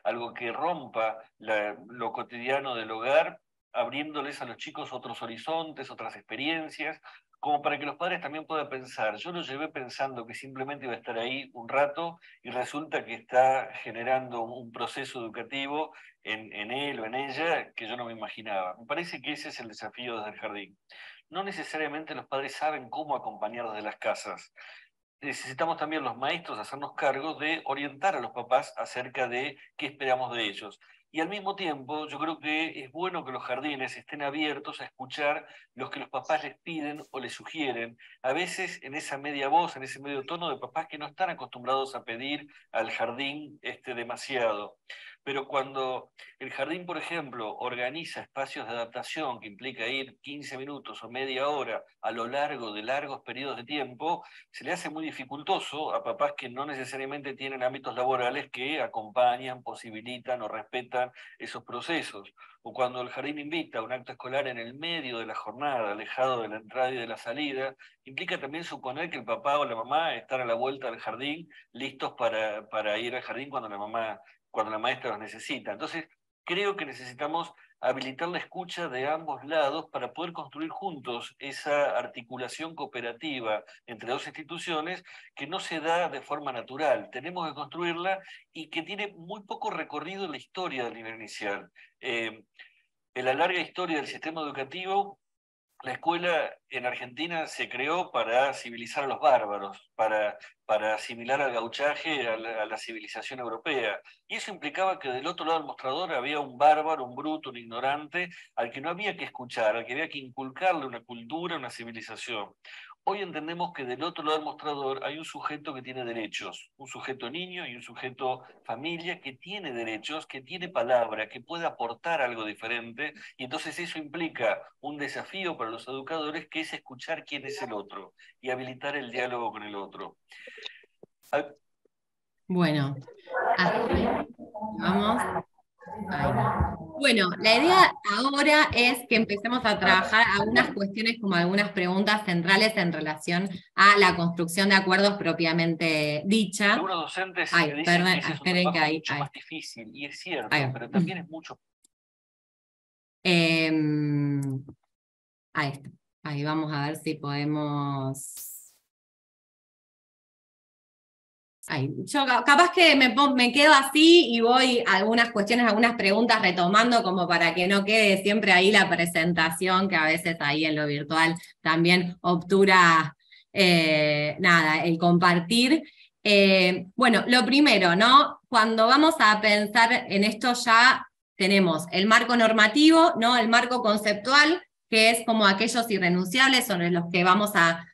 algo que rompa lo cotidiano del hogar, abriéndoles a los chicos otros horizontes, otras experiencias, como para que los padres también puedan pensar. Yo lo llevé pensando que simplemente iba a estar ahí un rato y resulta que está generando un proceso educativo en él o en ella que yo no me imaginaba. Me parece que ese es el desafío desde el jardín. No necesariamente los padres saben cómo acompañar desde las casas. Necesitamos también los maestros hacernos cargo de orientar a los papás acerca de qué esperamos de ellos. Y al mismo tiempo, yo creo que es bueno que los jardines estén abiertos a escuchar lo que los papás les piden o les sugieren. A veces en esa media voz, en ese medio tono de papás que no están acostumbrados a pedir al jardín demasiado. Pero cuando el jardín, por ejemplo, organiza espacios de adaptación que implica ir 15 minutos o media hora a lo largo de largos periodos de tiempo, se le hace muy dificultoso a papás que no necesariamente tienen ámbitos laborales que acompañan, posibilitan o respetan esos procesos. O cuando el jardín invita a un acto escolar en el medio de la jornada, alejado de la entrada y de la salida, implica también suponer que el papá o la mamá están a la vuelta del jardín, listos para ir al jardín cuando la maestra los necesita. Entonces, creo que necesitamos habilitar la escucha de ambos lados para poder construir juntos esa articulación cooperativa entre dos instituciones que no se da de forma natural. Tenemos que construirla y que tiene muy poco recorrido en la historia del nivel inicial. En la larga historia del sistema educativo, la escuela en Argentina se creó para civilizar a los bárbaros, para asimilar al gauchaje a la civilización europea. Y eso implicaba que del otro lado del mostrador había un bárbaro, un bruto, un ignorante, al que no había que escuchar, al que había que inculcarle una cultura, una civilización. Hoy entendemos que del otro lado del mostrador hay un sujeto que tiene derechos, un sujeto niño y un sujeto familia que tiene derechos, que tiene palabra, que puede aportar algo diferente, y entonces eso implica un desafío para los educadores, que es escuchar quién es el otro y habilitar el diálogo con el otro.
Bueno, vamos. Ahí. Bueno, la idea ahora es que empecemos a trabajar algunas cuestiones, como algunas preguntas centrales en relación a la construcción de acuerdos propiamente dicha.
Algunos docentes dicen que ese es un trabajo mucho más difícil, y es cierto, pero también es mucho.
Ahí está. Ahí vamos a ver si podemos. Ahí. Yo capaz que me quedo así y voy a algunas cuestiones, algunas preguntas retomando, como para que no quede siempre ahí la presentación, que a veces ahí en lo virtual también obtura el compartir. Bueno, lo primero, ¿no? Cuando vamos a pensar en esto ya tenemos el marco normativo, ¿no? El marco conceptual, que es como aquellos irrenunciables sobre los que vamos a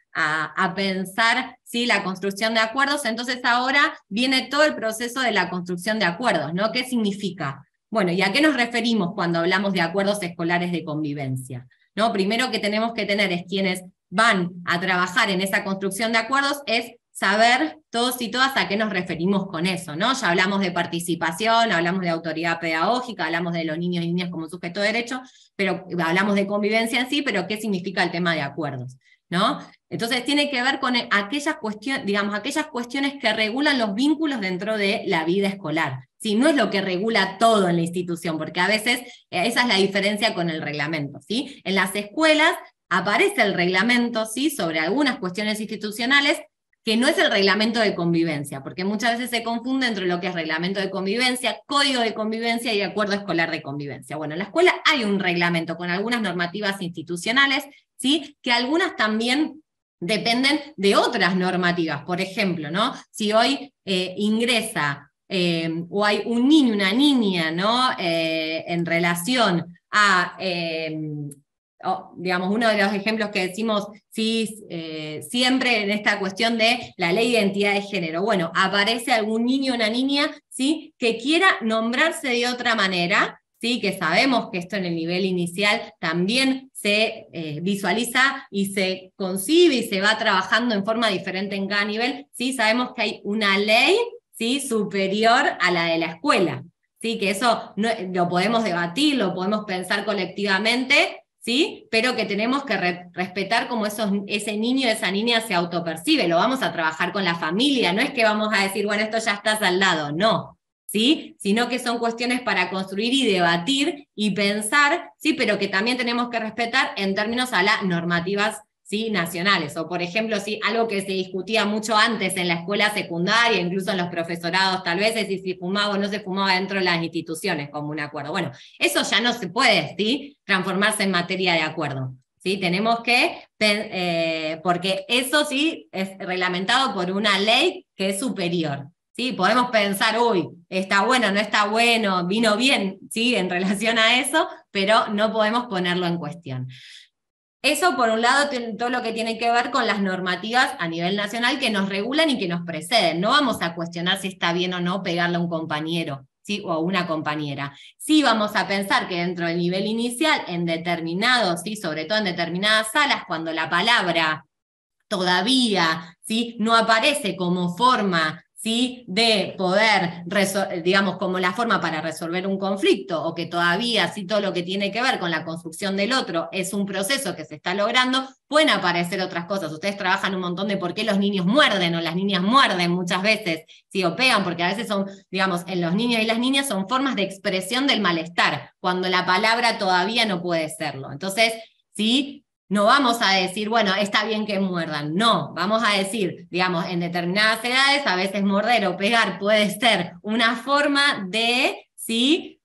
pensar, ¿sí?, la construcción de acuerdos. Entonces ahora viene todo el proceso de la construcción de acuerdos, ¿no? ¿Qué significa? Bueno, ¿y a qué nos referimos cuando hablamos de acuerdos escolares de convivencia? ¿No? Primero que tenemos que tener es quienes van a trabajar en esa construcción de acuerdos, es saber todos y todas a qué nos referimos con eso, ¿no? Ya hablamos de participación, hablamos de autoridad pedagógica, hablamos de los niños y niñas como sujeto de derecho, pero hablamos de convivencia en sí, pero ¿qué significa el tema de acuerdos? ¿No? Entonces tiene que ver con aquellas cuestiones, digamos, aquellas cuestiones que regulan los vínculos dentro de la vida escolar. ¿Sí? No es lo que regula todo en la institución, porque a veces esa es la diferencia con el reglamento, ¿sí? En las escuelas aparece el reglamento, ¿sí?, sobre algunas cuestiones institucionales, que no es el reglamento de convivencia, porque muchas veces se confunde entre lo que es reglamento de convivencia, código de convivencia y acuerdo escolar de convivencia. Bueno, en la escuela hay un reglamento con algunas normativas institucionales, ¿sí?, que algunas también dependen de otras normativas. Por ejemplo, ¿no?, si hoy ingresa o hay un niño, una niña, ¿no?, en relación a... digamos, uno de los ejemplos que decimos siempre en esta cuestión de la ley de identidad de género. Bueno, aparece algún niño o una niña, ¿sí?, que quiera nombrarse de otra manera, ¿sí?, que sabemos que esto en el nivel inicial también se visualiza y se concibe y se va trabajando en forma diferente en cada nivel, ¿sí? Sabemos que hay una ley, ¿sí?, superior a la de la escuela, ¿sí?, que eso no, lo podemos debatir, lo podemos pensar colectivamente, ¿sí?, pero que tenemos que respetar cómo ese niño o esa niña se autopercibe. Lo vamos a trabajar con la familia, no es que vamos a decir, bueno, esto ya está saldado, no, ¿sí?, sino que son cuestiones para construir y debatir y pensar, ¿sí?, pero que también tenemos que respetar en términos a las normativas, ¿sí?, nacionales. O por ejemplo, ¿sí?, algo que se discutía mucho antes en la escuela secundaria, incluso en los profesorados tal vez, es si fumaba o no se fumaba dentro de las instituciones como un acuerdo. Bueno, eso ya no se puede, ¿sí?, transformarse en materia de acuerdo, ¿sí? Tenemos que, porque eso sí es reglamentado por una ley que es superior, ¿sí? Podemos pensar, uy, está bueno, no está bueno, vino bien, ¿sí? En relación a eso, pero no podemos ponerlo en cuestión. Eso, por un lado, todo lo que tiene que ver con las normativas a nivel nacional que nos regulan y que nos preceden. No vamos a cuestionar si está bien o no pegarle a un compañero, ¿sí? O a una compañera. Sí vamos a pensar que dentro del nivel inicial, en determinados, ¿sí? Sobre todo en determinadas salas, cuando la palabra todavía, ¿sí? No aparece como forma, ¿sí? De poder, digamos, como la forma para resolver un conflicto, o que todavía, ¿sí? Todo lo que tiene que ver con la construcción del otro es un proceso que se está logrando, pueden aparecer otras cosas. Ustedes trabajan un montón de por qué los niños muerden, o las niñas muerden muchas veces, ¿sí? O pegan, porque a veces son, digamos, en los niños y las niñas son formas de expresión del malestar, cuando la palabra todavía no puede serlo. Entonces, ¿sí? No vamos a decir, bueno, está bien que muerdan. No, vamos a decir, digamos, en determinadas edades, a veces morder o pegar puede ser una forma de, ¿sí?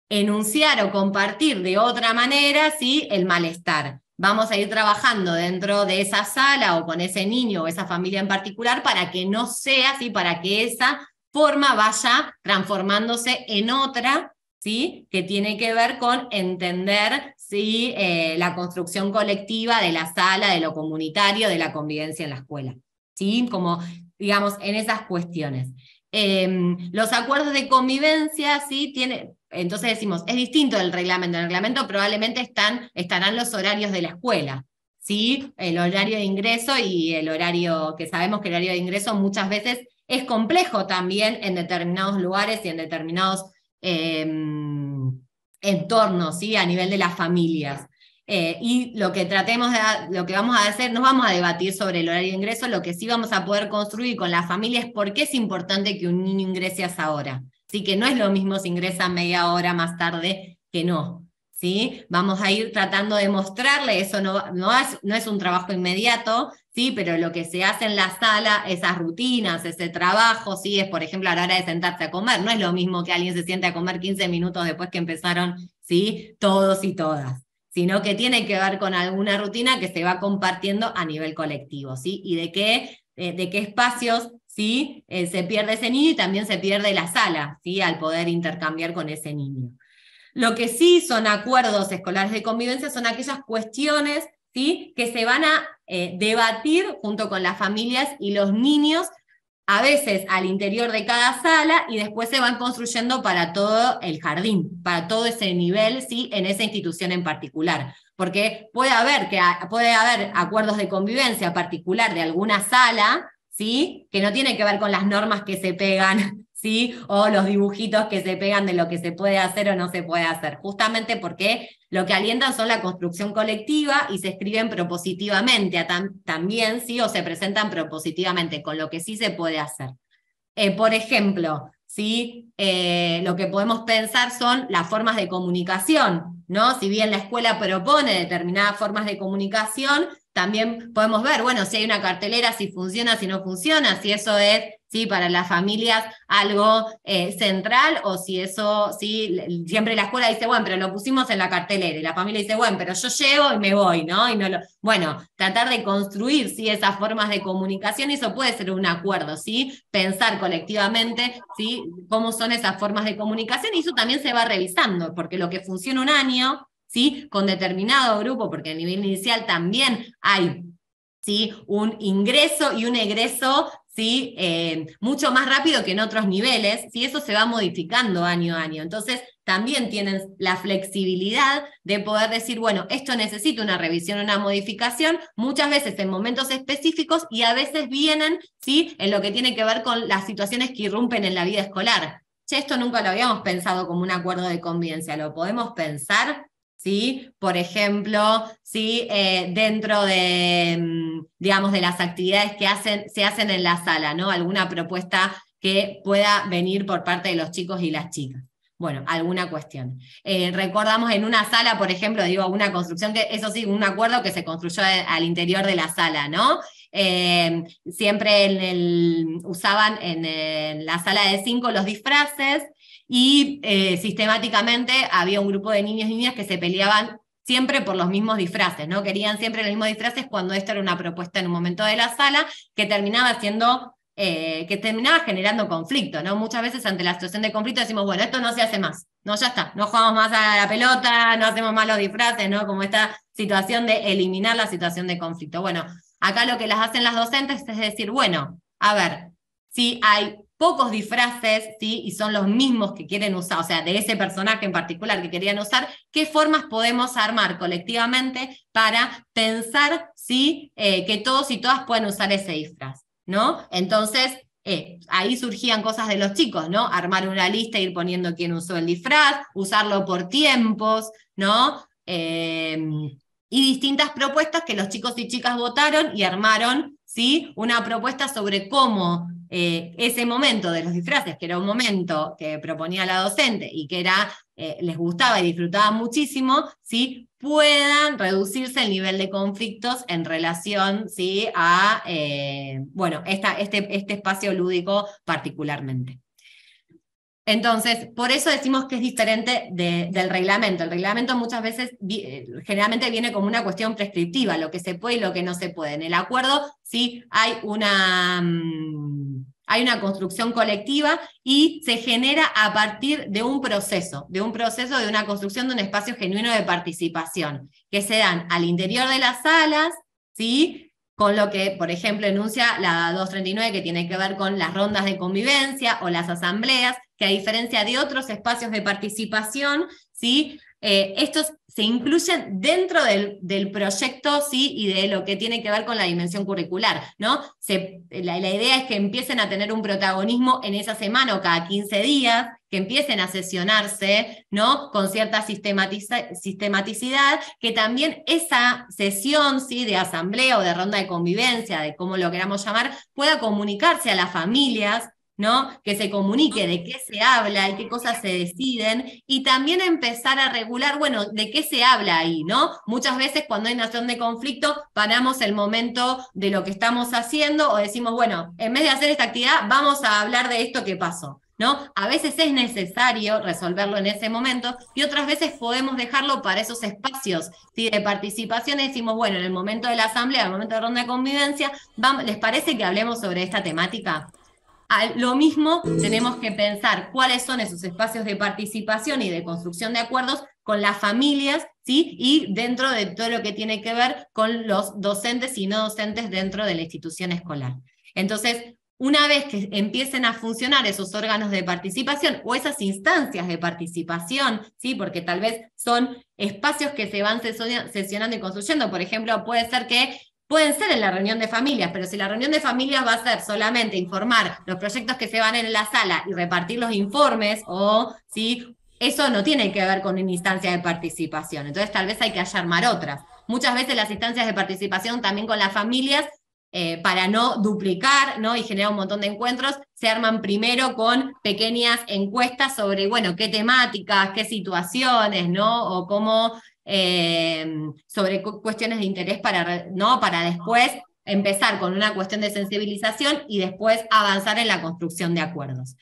Enunciar o compartir de otra manera, ¿sí? El malestar. Vamos a ir trabajando dentro de esa sala o con ese niño o esa familia en particular para que no sea, ¿sí? Para que esa forma vaya transformándose en otra, ¿sí? Que tiene que ver con entender, ¿sí? La construcción colectiva de la sala, de lo comunitario, de la convivencia en la escuela, ¿sí? Como, digamos, en esas cuestiones. Los acuerdos de convivencia, ¿sí? Entonces decimos, es distinto del reglamento. En el reglamento probablemente estarán los horarios de la escuela, ¿sí? El horario de ingreso y el horario, que sabemos que el horario de ingreso muchas veces es complejo también en determinados lugares y en determinados entornos, ¿sí? A nivel de las familias. Y lo que lo que vamos a hacer, no vamos a debatir sobre el horario de ingreso, lo que sí vamos a poder construir con la familia es por qué es importante que un niño ingrese a esa hora. Así que no es lo mismo si ingresa media hora más tarde que no. ¿Sí? Vamos a ir tratando de mostrarle, eso no es un trabajo inmediato, ¿sí? Pero lo que se hace en la sala, esas rutinas, ese trabajo, ¿sí? Es, por ejemplo, a la hora de sentarse a comer. No es lo mismo que alguien se siente a comer 15 minutos después que empezaron, ¿sí? Todos y todas, sino que tiene que ver con alguna rutina que se va compartiendo a nivel colectivo, ¿sí? Y de qué espacios, ¿sí? Se pierde ese niño y también se pierde la sala, ¿sí? Al poder intercambiar con ese niño. Lo que sí son acuerdos escolares de convivencia son aquellas cuestiones, ¿sí? Que se van a debatir junto con las familias y los niños, a veces al interior de cada sala, y después se van construyendo para todo el jardín, para todo ese nivel, ¿sí? En esa institución en particular. Porque puede haber acuerdos de convivencia particular de alguna sala, ¿sí? Que no tiene que ver con las normas que se pegan, ¿sí? O los dibujitos que se pegan de lo que se puede hacer o no se puede hacer, justamente porque lo que alientan son la construcción colectiva y se escriben propositivamente también, ¿sí? O se presentan propositivamente, con lo que sí se puede hacer. Por ejemplo, ¿sí? Lo que podemos pensar son las formas de comunicación, ¿no? Si bien la escuela propone determinadas formas de comunicación, también podemos ver, bueno, si hay una cartelera, si funciona, si no funciona, si eso es, ¿sí? Para las familias algo central, o si eso, ¿sí? Siempre la escuela dice, bueno, pero lo pusimos en la cartelera, y la familia dice, bueno, pero yo llego y me voy, ¿no? Bueno, tratar de construir, ¿sí? Esas formas de comunicación, y eso puede ser un acuerdo, ¿sí? Pensar colectivamente, ¿sí? Cómo son esas formas de comunicación, y eso también se va revisando, porque lo que funciona un año, ¿sí? Con determinado grupo, porque a nivel inicial también hay, ¿sí? Un ingreso y un egreso, ¿sí? Mucho más rápido que en otros niveles, ¿sí? Eso se va modificando año a año. Entonces, también tienen la flexibilidad de poder decir, bueno, esto necesita una revisión, una modificación, muchas veces en momentos específicos, y a veces vienen, ¿sí? En lo que tiene que ver con las situaciones que irrumpen en la vida escolar. Che, esto nunca lo habíamos pensado como un acuerdo de convivencia, ¿lo podemos pensar? ¿Sí? Por ejemplo, ¿sí? Dentro de, digamos, de las actividades que se hacen en la sala, ¿no? Alguna propuesta que pueda venir por parte de los chicos y las chicas. Bueno, alguna cuestión. Recordamos en una sala, por ejemplo, digo, una construcción, que eso sí, un acuerdo que se construyó al interior de la sala, ¿no? Siempre usaban en la sala de 5 los disfraces, y sistemáticamente había un grupo de niños y niñas que se peleaban siempre por los mismos disfraces, ¿no? Querían siempre los mismos disfraces, cuando esta era una propuesta en un momento de la sala que terminaba siendo que terminaba generando conflicto, ¿no? Muchas veces ante la situación de conflicto decimos, bueno, esto no se hace más, no, ya está, no jugamos más a la pelota, no hacemos más los disfraces, ¿no? Como esta situación de eliminar la situación de conflicto. Bueno, acá lo que las hacen las docentes es decir, bueno, a ver, si hay pocos disfraces, ¿sí? Y son los mismos que quieren usar, o sea, de ese personaje en particular que querían usar, ¿qué formas podemos armar colectivamente para pensar, ¿sí? Que todos y todas pueden usar ese disfraz, ¿no? Entonces, ahí surgían cosas de los chicos, ¿no? Armar una lista, ir poniendo quién usó el disfraz, usarlo por tiempos, ¿no? Y distintas propuestas que los chicos y chicas votaron y armaron, ¿sí? Una propuesta sobre cómo ese momento de los disfraces, que era un momento que proponía la docente y que era, les gustaba y disfrutaban muchísimo, ¿sí? Puedan reducirse el nivel de conflictos en relación, ¿sí? A bueno, este espacio lúdico particularmente. Entonces, por eso decimos que es diferente del reglamento. El reglamento muchas veces, generalmente viene como una cuestión prescriptiva, lo que se puede y lo que no se puede. En el acuerdo sí hay una construcción colectiva y se genera a partir de un proceso, de una construcción de un espacio genuino de participación, que se dan al interior de las salas, ¿sí? Con lo que, por ejemplo, enuncia la 239, que tiene que ver con las rondas de convivencia o las asambleas, que a diferencia de otros espacios de participación, ¿sí? Estos se incluyen dentro del proyecto, ¿sí? Y de lo que tiene que ver con la dimensión curricular, ¿no? La idea es que empiecen a tener un protagonismo en esa semana o cada 15 días, que empiecen a sesionarse, ¿no? Con cierta sistematicidad, que también esa sesión, ¿sí? De asamblea o de ronda de convivencia, de cómo lo queramos llamar, pueda comunicarse a las familias, ¿no? Que se comunique de qué se habla y qué cosas se deciden, y también empezar a regular, bueno, de qué se habla ahí, ¿no? Muchas veces cuando hay una situación de conflicto, paramos el momento de lo que estamos haciendo, o decimos, bueno, en vez de hacer esta actividad, vamos a hablar de esto que pasó, ¿no? A veces es necesario resolverlo en ese momento, y otras veces podemos dejarlo para esos espacios, ¿sí? De participación, y decimos, bueno, en el momento de la asamblea, en el momento de ronda de convivencia, ¿les parece que hablemos sobre esta temática? Lo mismo tenemos que pensar cuáles son esos espacios de participación y de construcción de acuerdos con las familias, ¿sí? Y dentro de todo lo que tiene que ver con los docentes y no docentes dentro de la institución escolar. Entonces, una vez que empiecen a funcionar esos órganos de participación o esas instancias de participación, ¿sí? Porque tal vez son espacios que se van sesionando y construyendo. Por ejemplo, puede ser que pueden ser en la reunión de familias, pero si la reunión de familias va a ser solamente informar los proyectos que se van en la sala y repartir los informes, o ¿sí? Eso no tiene que ver con una instancia de participación. Entonces tal vez hay que armar otras. Muchas veces las instancias de participación también con las familias, para no duplicar, ¿no? Y generar un montón de encuentros, se arman primero con pequeñas encuestas sobre, bueno, qué temáticas, qué situaciones, ¿no? O cómo sobre cuestiones de interés ¿no? Para después empezar con una cuestión de sensibilización y después avanzar en la construcción de acuerdos.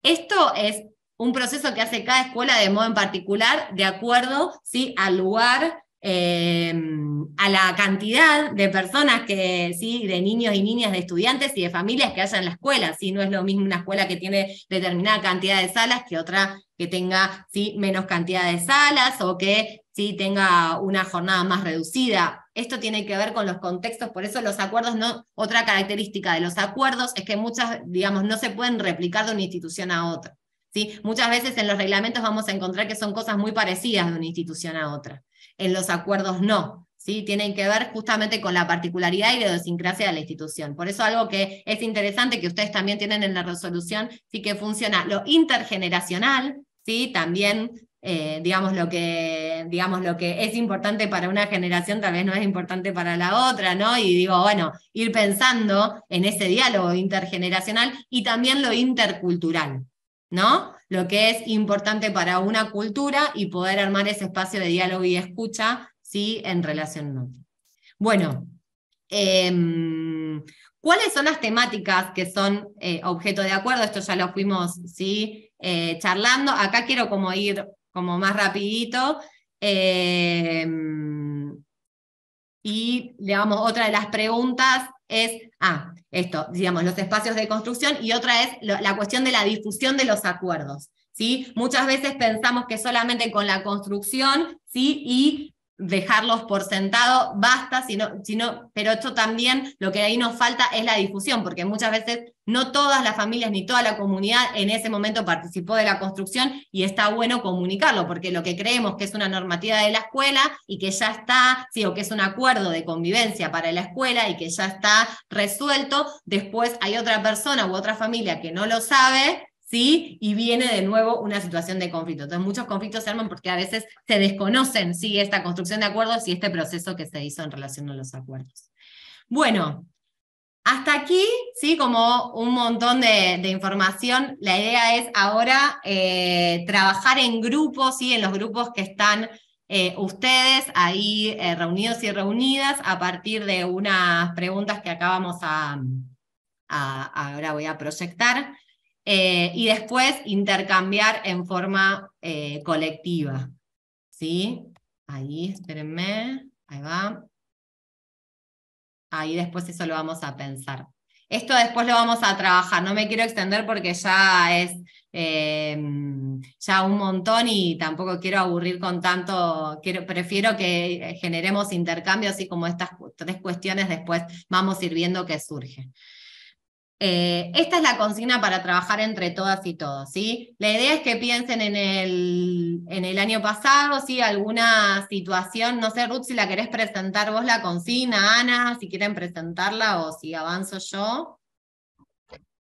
Esto es un proceso que hace cada escuela de modo en particular, de acuerdo, ¿sí? Al lugar, a la cantidad de personas que, ¿sí? De niños y niñas, de estudiantes y de familias que haya en la escuela, ¿sí? No es lo mismo una escuela que tiene determinada cantidad de salas que otra que tenga, ¿sí? Menos cantidad de salas, o que, ¿sí? Tenga una jornada más reducida. Esto tiene que ver con los contextos, por eso los acuerdos, otra característica de los acuerdos es que muchas, digamos, no se pueden replicar de una institución a otra, ¿sí? Muchas veces en los reglamentos vamos a encontrar que son cosas muy parecidas de una institución a otra. En los acuerdos no, ¿sí? Tienen que ver justamente con la particularidad y la idiosincrasia de la institución. Por eso algo que es interesante, que ustedes también tienen en la resolución, sí, que funciona lo intergeneracional, ¿sí? También, digamos, lo que es importante para una generación tal vez no es importante para la otra, ¿no? Y digo, bueno, ir pensando en ese diálogo intergeneracional, y también lo intercultural, ¿no? Lo que es importante para una cultura y poder armar ese espacio de diálogo y escucha, ¿sí? En relación a otro. Bueno, ¿cuáles son las temáticas que son objeto de acuerdo? Esto ya lo fuimos, ¿sí? Charlando. Acá quiero como ir como más rapidito. Y, digamos, otra de las preguntas es, esto, digamos, los espacios de construcción, y otra es la cuestión de la difusión de los acuerdos, ¿sí? Muchas veces pensamos que solamente con la construcción, ¿sí? Y dejarlos por sentado basta, pero esto también, lo que ahí nos falta es la difusión, porque muchas veces no todas las familias ni toda la comunidad en ese momento participó de la construcción, y está bueno comunicarlo, porque lo que creemos que es una normativa de la escuela y que ya está, sí, o que es un acuerdo de convivencia para la escuela y que ya está resuelto, después hay otra persona u otra familia que no lo sabe, ¿sí? Y viene de nuevo una situación de conflicto. Entonces muchos conflictos se arman porque a veces se desconocen, ¿sí? Esta construcción de acuerdos y este proceso que se hizo en relación a los acuerdos. Bueno, hasta aquí, ¿sí? Como un montón de información. La idea es ahora trabajar en grupos, ¿sí? En los grupos que están ustedes ahí reunidos y reunidas a partir de unas preguntas que acabamos ahora voy a proyectar. Y después intercambiar en forma colectiva, ¿sí? Ahí, espérenme, ahí va. Ahí después eso lo vamos a pensar. Esto después lo vamos a trabajar, no me quiero extender porque ya es ya un montón y tampoco quiero aburrir con tanto, prefiero que generemos intercambios y como estas 3 cuestiones después vamos a ir viendo qué surge. Esta es la consigna para trabajar entre todas y todos, ¿sí? La idea es que piensen en el año pasado, ¿sí? Alguna situación, no sé, Ruth, si la querés presentar vos la consigna, Ana, si quieren presentarla o si avanzo yo.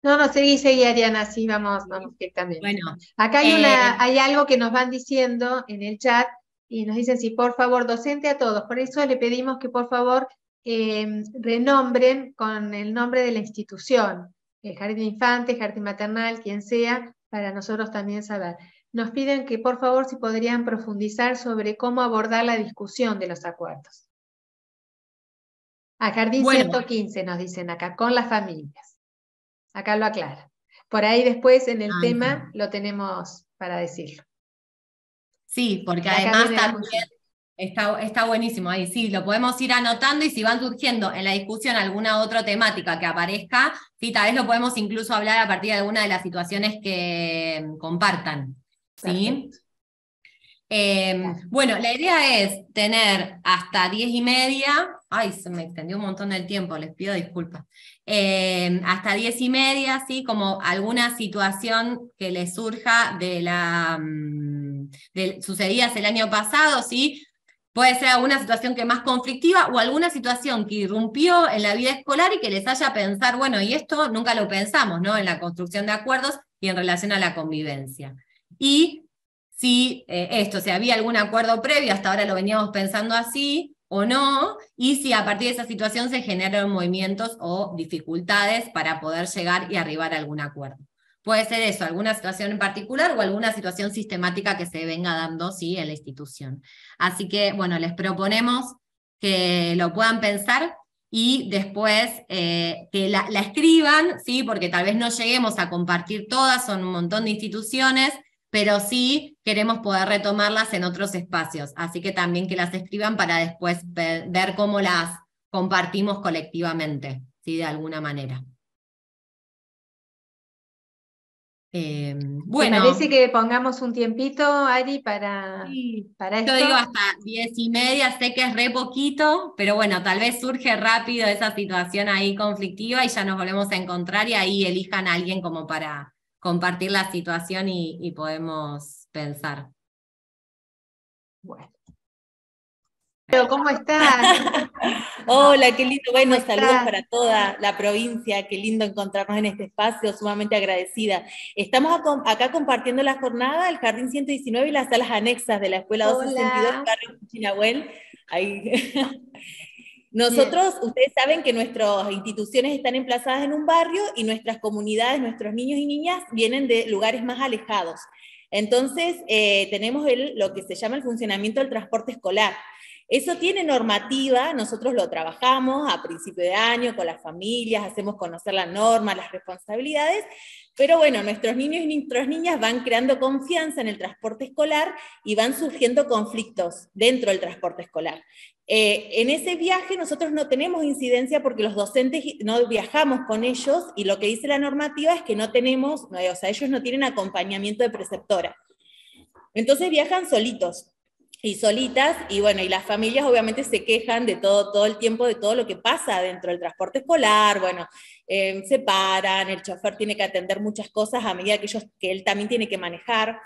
No, seguí, Ariana, sí, vamos directamente.
Bueno.
Acá hay algo que nos van diciendo en el chat, y nos dicen, sí, por favor, docente a todos. Por eso le pedimos que por favor renombren con el nombre de la institución, el jardín de infantes, jardín maternal, quien sea, para nosotros también saber. Nos piden que por favor si podrían profundizar sobre cómo abordar la discusión de los acuerdos. A jardín 115 nos dicen acá, con las familias. Acá lo aclara. Por ahí después en el tema lo tenemos para decirlo.
Sí, porque además también está buenísimo ahí, sí, lo podemos ir anotando y si van surgiendo en la discusión alguna otra temática que aparezca, sí, tal vez lo podemos incluso hablar a partir de alguna de las situaciones que compartan. ¿Sí? Bueno, la idea es tener hasta 10:30, ay, se me extendió un montón el tiempo, les pido disculpas, hasta 10:30, ¿sí? Como alguna situación que les surja sucedidas el año pasado, ¿sí? Puede ser alguna situación que más conflictiva o alguna situación que irrumpió en la vida escolar y que les haya pensar, bueno, y esto nunca lo pensamos, ¿no? En la construcción de acuerdos y en relación a la convivencia. Y si si había algún acuerdo previo, hasta ahora lo veníamos pensando así, o no, y si a partir de esa situación se generaron movimientos o dificultades para poder llegar y arribar a algún acuerdo. Puede ser eso, alguna situación en particular o alguna situación sistemática que se venga dando, ¿sí? En la institución. Así que, bueno, les proponemos que lo puedan pensar y después que la escriban, ¿sí? Porque tal vez no lleguemos a compartir todas, son un montón de instituciones, pero sí queremos poder retomarlas en otros espacios, así que también que las escriban para después ver cómo las compartimos colectivamente, ¿sí? De alguna manera. Bueno.
¿Te parece que pongamos un tiempito, Ari, para esto?
Yo digo hasta 10:30, sé que es re poquito, pero bueno, tal vez surge rápido esa situación ahí conflictiva y ya nos volvemos a encontrar y ahí elijan a alguien como para compartir la situación y podemos pensar.
Bueno. Pero, ¿cómo estás?
Hola, qué lindo. Bueno, saludos para toda la provincia. Qué lindo encontrarnos en este espacio, sumamente agradecida. Estamos acá compartiendo la jornada del Jardín 119 y las salas anexas de la Escuela 262, Carlos Chinahuel. Ahí. Nosotros, ustedes saben que nuestras instituciones están emplazadas en un barrio y nuestras comunidades, nuestros niños y niñas vienen de lugares más alejados. Entonces, tenemos lo que se llama el funcionamiento del transporte escolar. Eso tiene normativa, nosotros lo trabajamos a principio de año con las familias, hacemos conocer la norma, las responsabilidades, pero bueno, nuestros niños y nuestras niñas van creando confianza en el transporte escolar y van surgiendo conflictos dentro del transporte escolar. En ese viaje nosotros no tenemos incidencia porque los docentes no viajamos con ellos, y lo que dice la normativa es que no tenemos, o sea, ellos no tienen acompañamiento de preceptora. Entonces viajan solitos y solitas, y bueno, y las familias obviamente se quejan de todo el tiempo, de todo lo que pasa dentro del transporte escolar, bueno, se paran, el chofer tiene que atender muchas cosas a medida que él también tiene que manejar.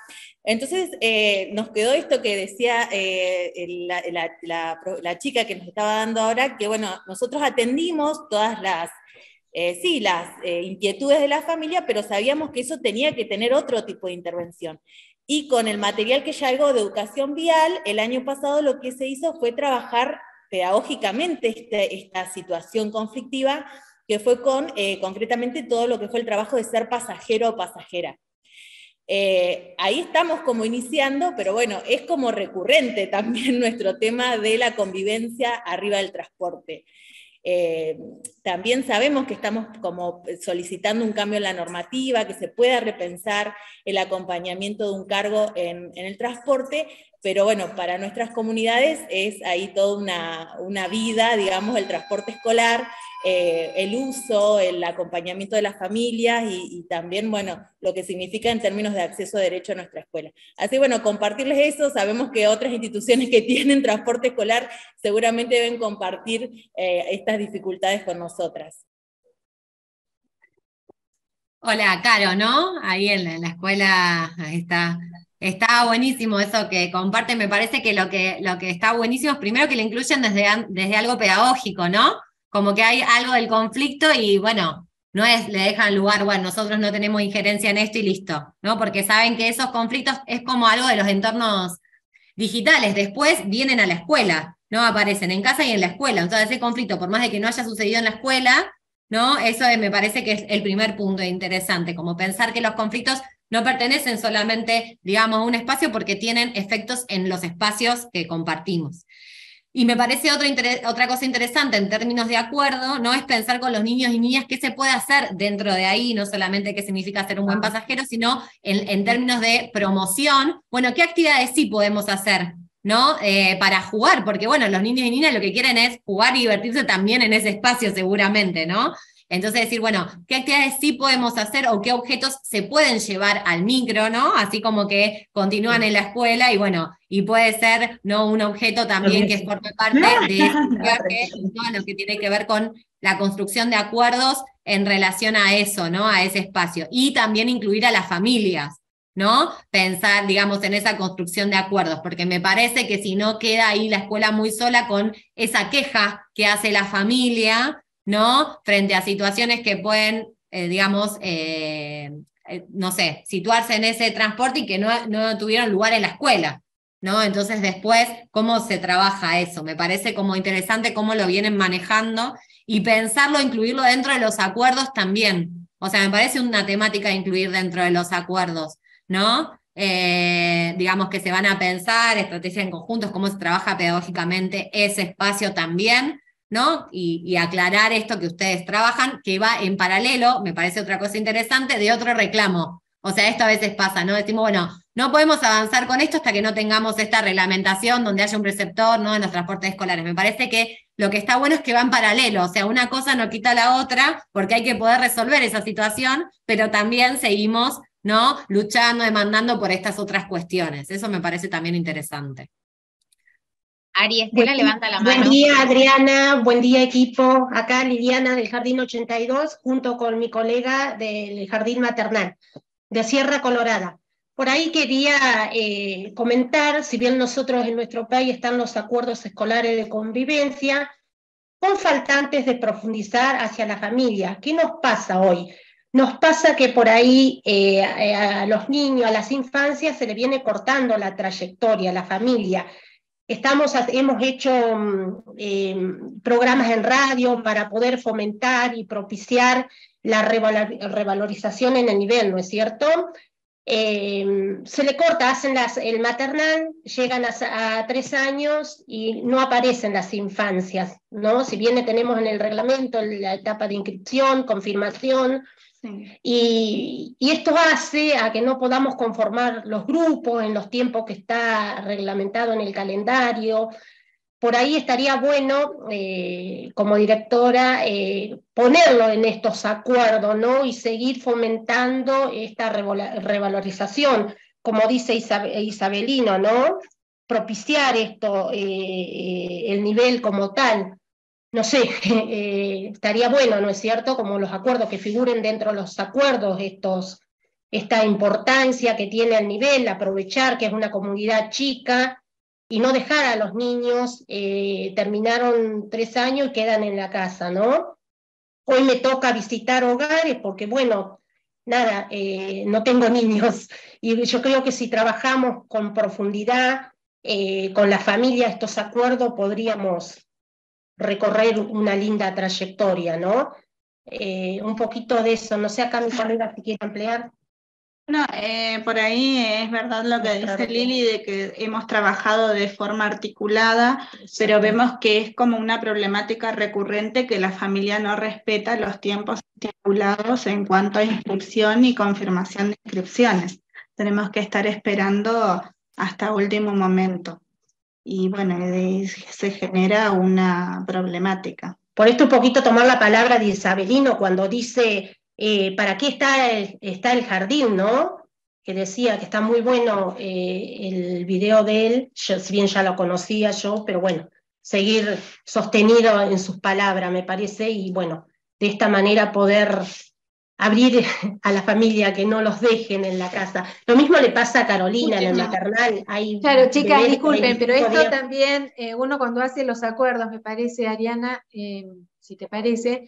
Entonces nos quedó esto que decía la chica que nos estaba dando ahora, que bueno, nosotros atendimos todas las inquietudes de la familia, pero sabíamos que eso tenía que tener otro tipo de intervención. Y con el material que ya llegó de educación vial, el año pasado lo que se hizo fue trabajar pedagógicamente esta situación conflictiva, que fue con concretamente todo lo que fue el trabajo de ser pasajero o pasajera. Ahí estamos como iniciando, pero bueno, es como recurrente también nuestro tema de la convivencia arriba del transporte. También sabemos que estamos como solicitando un cambio en la normativa, que se pueda repensar el acompañamiento de un cargo en el transporte, pero bueno, para nuestras comunidades es ahí toda una vida, digamos, el transporte escolar, el uso, el acompañamiento de las familias y también, bueno, lo que significa en términos de acceso a derecho a nuestra escuela. Así, bueno, compartirles eso. Sabemos que otras instituciones que tienen transporte escolar seguramente deben compartir estas dificultades con nosotras.
Hola, Caro, ¿no? Ahí en la escuela está buenísimo eso que comparte. Me parece que lo que está buenísimo es primero que lo incluyen desde algo pedagógico, ¿no? Como que hay algo del conflicto y bueno, no es le dejan lugar, bueno, nosotros no tenemos injerencia en esto y listo, ¿no? Porque saben que esos conflictos es como algo de los entornos digitales, después vienen a la escuela, ¿no? Aparecen en casa y en la escuela. Entonces ese conflicto, por más de que no haya sucedido en la escuela, ¿no? Eso me parece que es el primer punto interesante, como pensar que los conflictos no pertenecen solamente, digamos, a un espacio porque tienen efectos en los espacios que compartimos. Y me parece otra cosa interesante en términos de acuerdo, no es pensar con los niños y niñas qué se puede hacer dentro de ahí, no solamente qué significa ser un buen pasajero, sino en términos de promoción, bueno, qué actividades sí podemos hacer, ¿no? Para jugar, porque bueno, los niños y niñas lo que quieren es jugar y divertirse también en ese espacio seguramente, ¿no? Entonces decir, bueno, ¿qué actividades sí podemos hacer o qué objetos se pueden llevar al micro, ¿no? Así como que continúan en la escuela y bueno, y puede ser, ¿no? Un objeto también que forme parte de ese viaje, ¿no? Lo que tiene que ver con la construcción de acuerdos en relación a eso, ¿no? A ese espacio. Y también incluir a las familias, ¿no? Pensar, digamos, en esa construcción de acuerdos, porque me parece que si no queda ahí la escuela muy sola con esa queja que hace la familia, ¿no? Frente a situaciones que pueden, digamos, no sé, situarse en ese transporte y que no tuvieron lugar en la escuela, ¿no? Entonces después, ¿cómo se trabaja eso? Me parece como interesante cómo lo vienen manejando y pensarlo, incluirlo dentro de los acuerdos también. O sea, me parece una temática de incluir dentro de los acuerdos, ¿no? Digamos que se van a pensar estrategias en conjuntos, cómo se trabaja pedagógicamente ese espacio también, ¿no? Y aclarar esto que ustedes trabajan, que va en paralelo, me parece otra cosa interesante, de otro reclamo. O sea, esto a veces pasa, ¿no? Decimos, bueno, no podemos avanzar con esto hasta que no tengamos esta reglamentación donde haya un preceptor, ¿no? En los transportes escolares. Me parece que lo que está bueno es que va en paralelo, o sea, una cosa no quita la otra, porque hay que poder resolver esa situación, pero también seguimos, ¿no? Luchando, demandando por estas otras cuestiones. Eso me parece también interesante.
Ari, Estela levanta la mano.
Buen día, Adriana, buen día, equipo. Acá Liliana del Jardín 82, junto con mi colega del Jardín Maternal, de Sierra Colorada. Por ahí quería comentar, si bien nosotros en nuestro país están los acuerdos escolares de convivencia, son faltantes de profundizar hacia la familia. ¿Qué nos pasa hoy? Nos pasa que por ahí a los niños, a las infancias, se le viene cortando la trayectoria, la familia. Hemos hecho programas en radio para poder fomentar y propiciar la revalorización en el nivel, ¿no es cierto? Se le corta, hacen el maternal, llegan a 3 años y no aparecen las infancias, ¿no? Si bien tenemos en el reglamento la etapa de inscripción, confirmación, y esto hace a que no podamos conformar los grupos en los tiempos que está reglamentado en el calendario, por ahí estaría bueno, como directora, ponerlo en estos acuerdos, ¿no? Y seguir fomentando esta revalorización, como dice Isabelino, ¿no? Propiciar esto, el nivel como tal. No sé, estaría bueno, ¿no es cierto? Como los acuerdos, que figuren dentro de los acuerdos esta importancia que tiene el nivel, aprovechar que es una comunidad chica, y no dejar a los niños, terminaron 3 años y quedan en la casa, ¿no? Hoy me toca visitar hogares porque, bueno, nada, no tengo niños, y yo creo que si trabajamos con profundidad, con la familia, estos acuerdos, podríamos recorrer una linda trayectoria, ¿no? Un poquito de eso, no sé acá mi colega si quiere ampliar.
No, por ahí es verdad lo que dice Lili, de que hemos trabajado de forma articulada, pero vemos que es como una problemática recurrente que la familia no respeta los tiempos estipulados en cuanto a inscripción y confirmación de inscripciones. Tenemos que estar esperando hasta último momento. Y bueno, se genera una problemática.
Por esto un poquito tomar la palabra de Isabelino cuando dice, ¿para qué está el jardín, no? Que decía que está muy bueno el video de él, si bien ya lo conocía yo, pero bueno, seguir sostenido en sus palabras, me parece, y bueno, de esta manera poder abrir a la familia, que no los dejen en la casa. Lo mismo le pasa a Carolina en el maternal.
Claro, chicas, disculpen, pero esto también, uno cuando hace los acuerdos, me parece, Ariana, si te parece,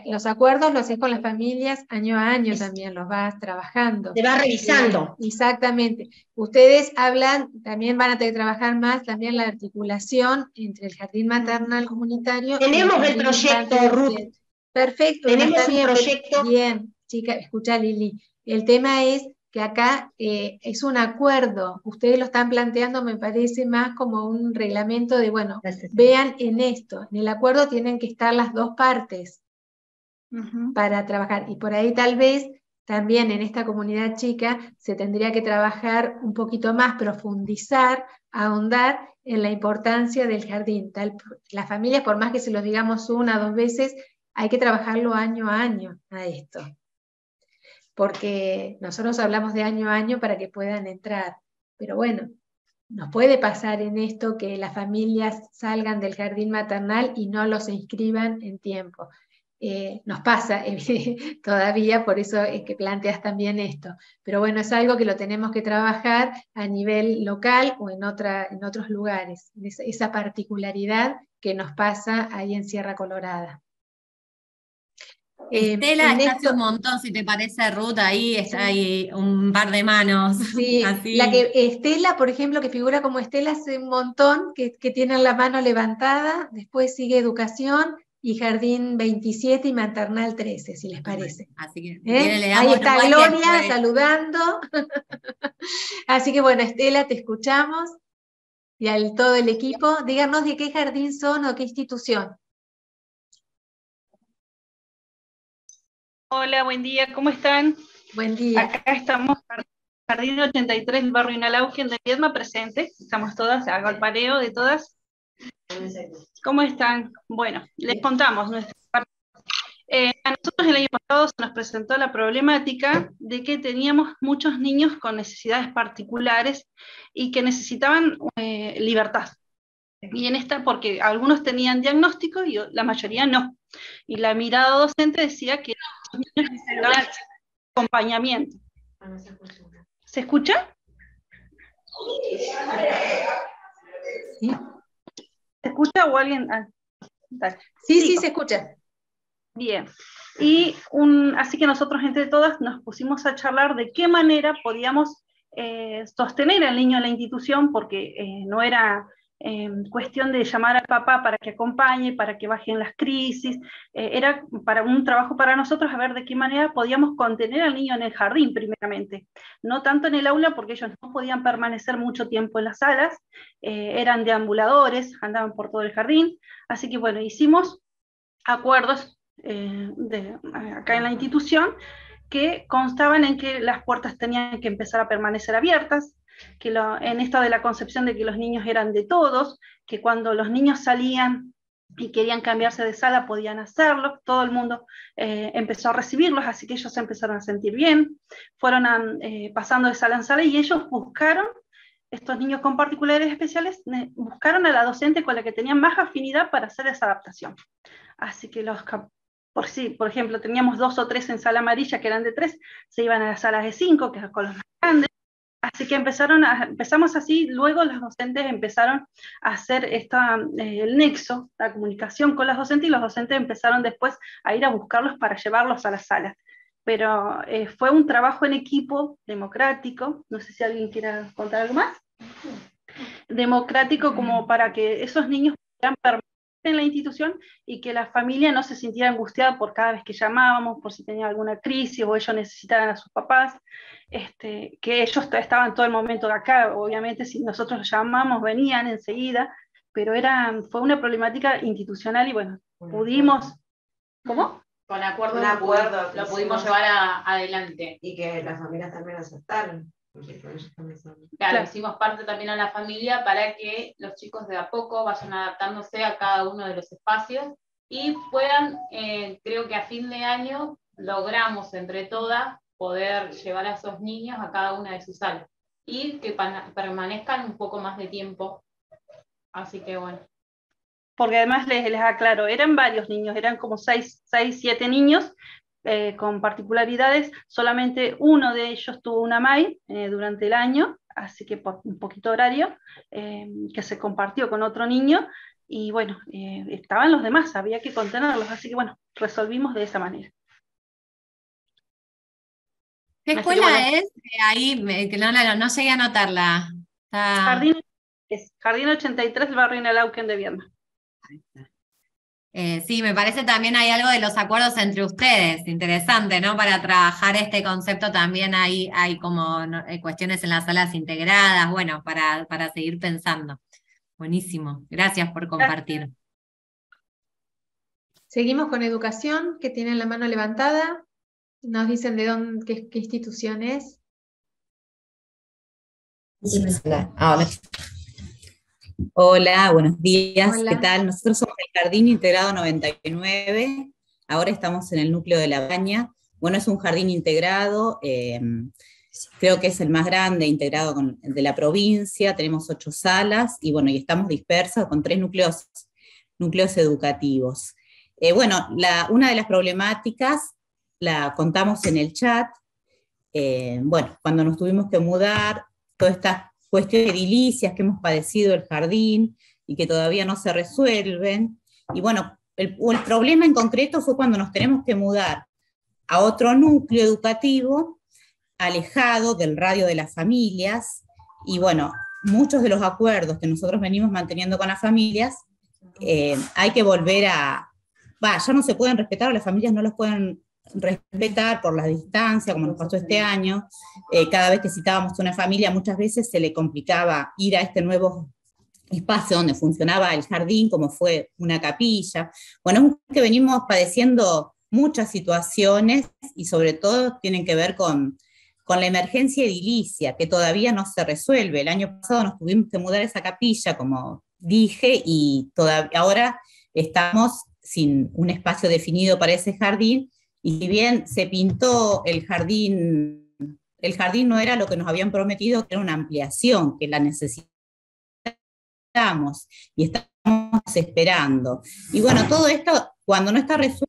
los acuerdos los haces con las familias año a año también, los vas trabajando.
Se va revisando.
Exactamente. Ustedes hablan, también van a tener que trabajar más también la articulación entre el jardín maternal comunitario.
Tenemos el proyecto, Ruth.
Perfecto.
Tenemos un proyecto.
Bien, chica, escucha, Lili. El tema es que acá es un acuerdo. Ustedes lo están planteando, me parece, más como un reglamento de, bueno, vean en esto. En el acuerdo tienen que estar las dos partes para trabajar. Y por ahí tal vez también en esta comunidad chica se tendría que trabajar un poquito más, profundizar, ahondar en la importancia del jardín. Las familias, por más que se los digamos 1 o 2 veces, hay que trabajarlo año a año a esto, porque nosotros hablamos de año a año para que puedan entrar, pero bueno, nos puede pasar en esto que las familias salgan del jardín maternal y no los inscriban en tiempo. Nos pasa todavía, por eso es que planteas también esto, pero bueno, es algo que lo tenemos que trabajar a nivel local o en otros lugares, esa particularidad que nos pasa ahí en Sierra Colorada.
Estela, hace un montón, si te parece, Ruth, ahí está ahí un par de manos.
Sí,
así.
La que Estela, por ejemplo, que figura como Estela hace un montón, que tiene la mano levantada, después sigue Educación y Jardín 27 y Maternal 13, si les parece.
Así que
ahí está Gloria saludando. Así que bueno, Estela, te escuchamos. Y a todo el equipo, díganos de qué jardín son o qué institución.
Hola, buen día, ¿cómo están?
Buen día.
Acá estamos, Jardín 83, el barrio Inalauquen de Viedma, presente. Estamos todas, hago el pareo de todas. ¿Cómo están? Bueno, les contamos nuestra parte. A nosotros el año pasado se nos presentó la problemática de que teníamos muchos niños con necesidades particulares y que necesitaban libertad. Y en esta, porque algunos tenían diagnóstico y la mayoría no. Y la mirada docente decía que los niños necesitaban acompañamiento. ¿Se escucha?
¿Sí?
¿Se escucha o alguien?
Sí, se escucha.
Bien. Y así que nosotros entre todas nos pusimos a charlar de qué manera podíamos sostener al niño en la institución, porque no era cuestión de llamar al papá para que acompañe, para que bajen las crisis, era para un trabajo para nosotros a ver de qué manera podíamos contener al niño en el jardín primeramente, no tanto en el aula porque ellos no podían permanecer mucho tiempo en las salas, eran deambuladores, andaban por todo el jardín, así que bueno, hicimos acuerdos acá en la institución que constaban en que las puertas tenían que empezar a permanecer abiertas, en esto de la concepción de que los niños eran de todos, que cuando los niños salían y querían cambiarse de sala podían hacerlo, todo el mundo empezó a recibirlos, así que ellos se empezaron a sentir bien, fueron pasando de sala en sala y ellos buscaron, estos niños con particularidades especiales, buscaron a la docente con la que tenían más afinidad para hacer esa adaptación. Así que por ejemplo, teníamos 2 o 3 en sala amarilla que eran de 3, se iban a las salas de 5, que eran con los más grandes. Así que empezamos así, luego las docentes empezaron a hacer el nexo, la comunicación con las docentes, y los docentes empezaron después a ir a buscarlos para llevarlos a la sala. Pero fue un trabajo en equipo democrático, no sé si alguien quiera contar algo más, democrático como para que esos niños pudieran permanecer en la institución y que la familia no se sintiera angustiada por cada vez que llamábamos, por si tenía alguna crisis o ellos necesitaran a sus papás, que ellos estaban todo el momento de acá, obviamente si nosotros los llamamos venían enseguida, pero fue una problemática institucional y bueno, pudimos... ¿Cómo?
Con acuerdo lo pudimos llevar adelante. Y que las familias también aceptaron. Claro, hicimos parte también a la familia para que los chicos de a poco vayan adaptándose a cada uno de los espacios y puedan, creo que a fin de año logramos entre todas poder llevar a esos niños a cada una de sus salas y que permanezcan un poco más de tiempo. Así que bueno.
Porque además les aclaro, eran varios niños, eran como 6, 7 niños con particularidades, solamente uno de ellos tuvo una MAI durante el año, así que por un poquito horario, que se compartió con otro niño, y bueno, estaban los demás, había que contenerlos, así que bueno, resolvimos de esa manera.
¿Qué escuela es? Ahí, que no llegué a anotarla.
Jardín 83, el barrio Inalauquen de Viedma.
Sí, me parece también hay algo de los acuerdos entre ustedes, interesante, ¿no? Para trabajar este concepto también hay como cuestiones en las salas integradas, bueno, para seguir pensando. Buenísimo, gracias por compartir.
Seguimos con educación, que tienen la mano levantada. Nos dicen de dónde, qué institución es.
Hola, buenos días,
Hola.
¿Qué tal? Nosotros somos el Jardín Integrado 99, ahora estamos en el núcleo de La Baña. Bueno, es un jardín integrado, creo que es el más grande integrado de la provincia, tenemos 8 salas y bueno, y estamos dispersos con 3 núcleos educativos. Bueno, una de las problemáticas la contamos en el chat, bueno, cuando nos tuvimos que mudar, todas estas cuestiones edilicias que hemos padecido el jardín y que todavía no se resuelven. Y bueno, el problema en concreto fue cuando nos tenemos que mudar a otro núcleo educativo alejado del radio de las familias. Y bueno, muchos de los acuerdos que nosotros venimos manteniendo con las familias, hay que volver ya no se pueden respetar, o las familias no los pueden respetar por la distancia, como nos pasó este año. Cada vez que citábamos una familia, muchas veces se le complicaba ir a este nuevo espacio donde funcionaba el jardín, como fue una capilla. Bueno, es que venimos padeciendo muchas situaciones y sobre todo tienen que ver con la emergencia edilicia, que todavía no se resuelve. El año pasado nos tuvimos que mudar a esa capilla, como dije, y ahora estamos sin un espacio definido para ese jardín. Y si bien se pintó el jardín no era lo que nos habían prometido, que era una ampliación, que la necesitamos y estamos esperando. Y bueno, todo esto, cuando no está resuelto,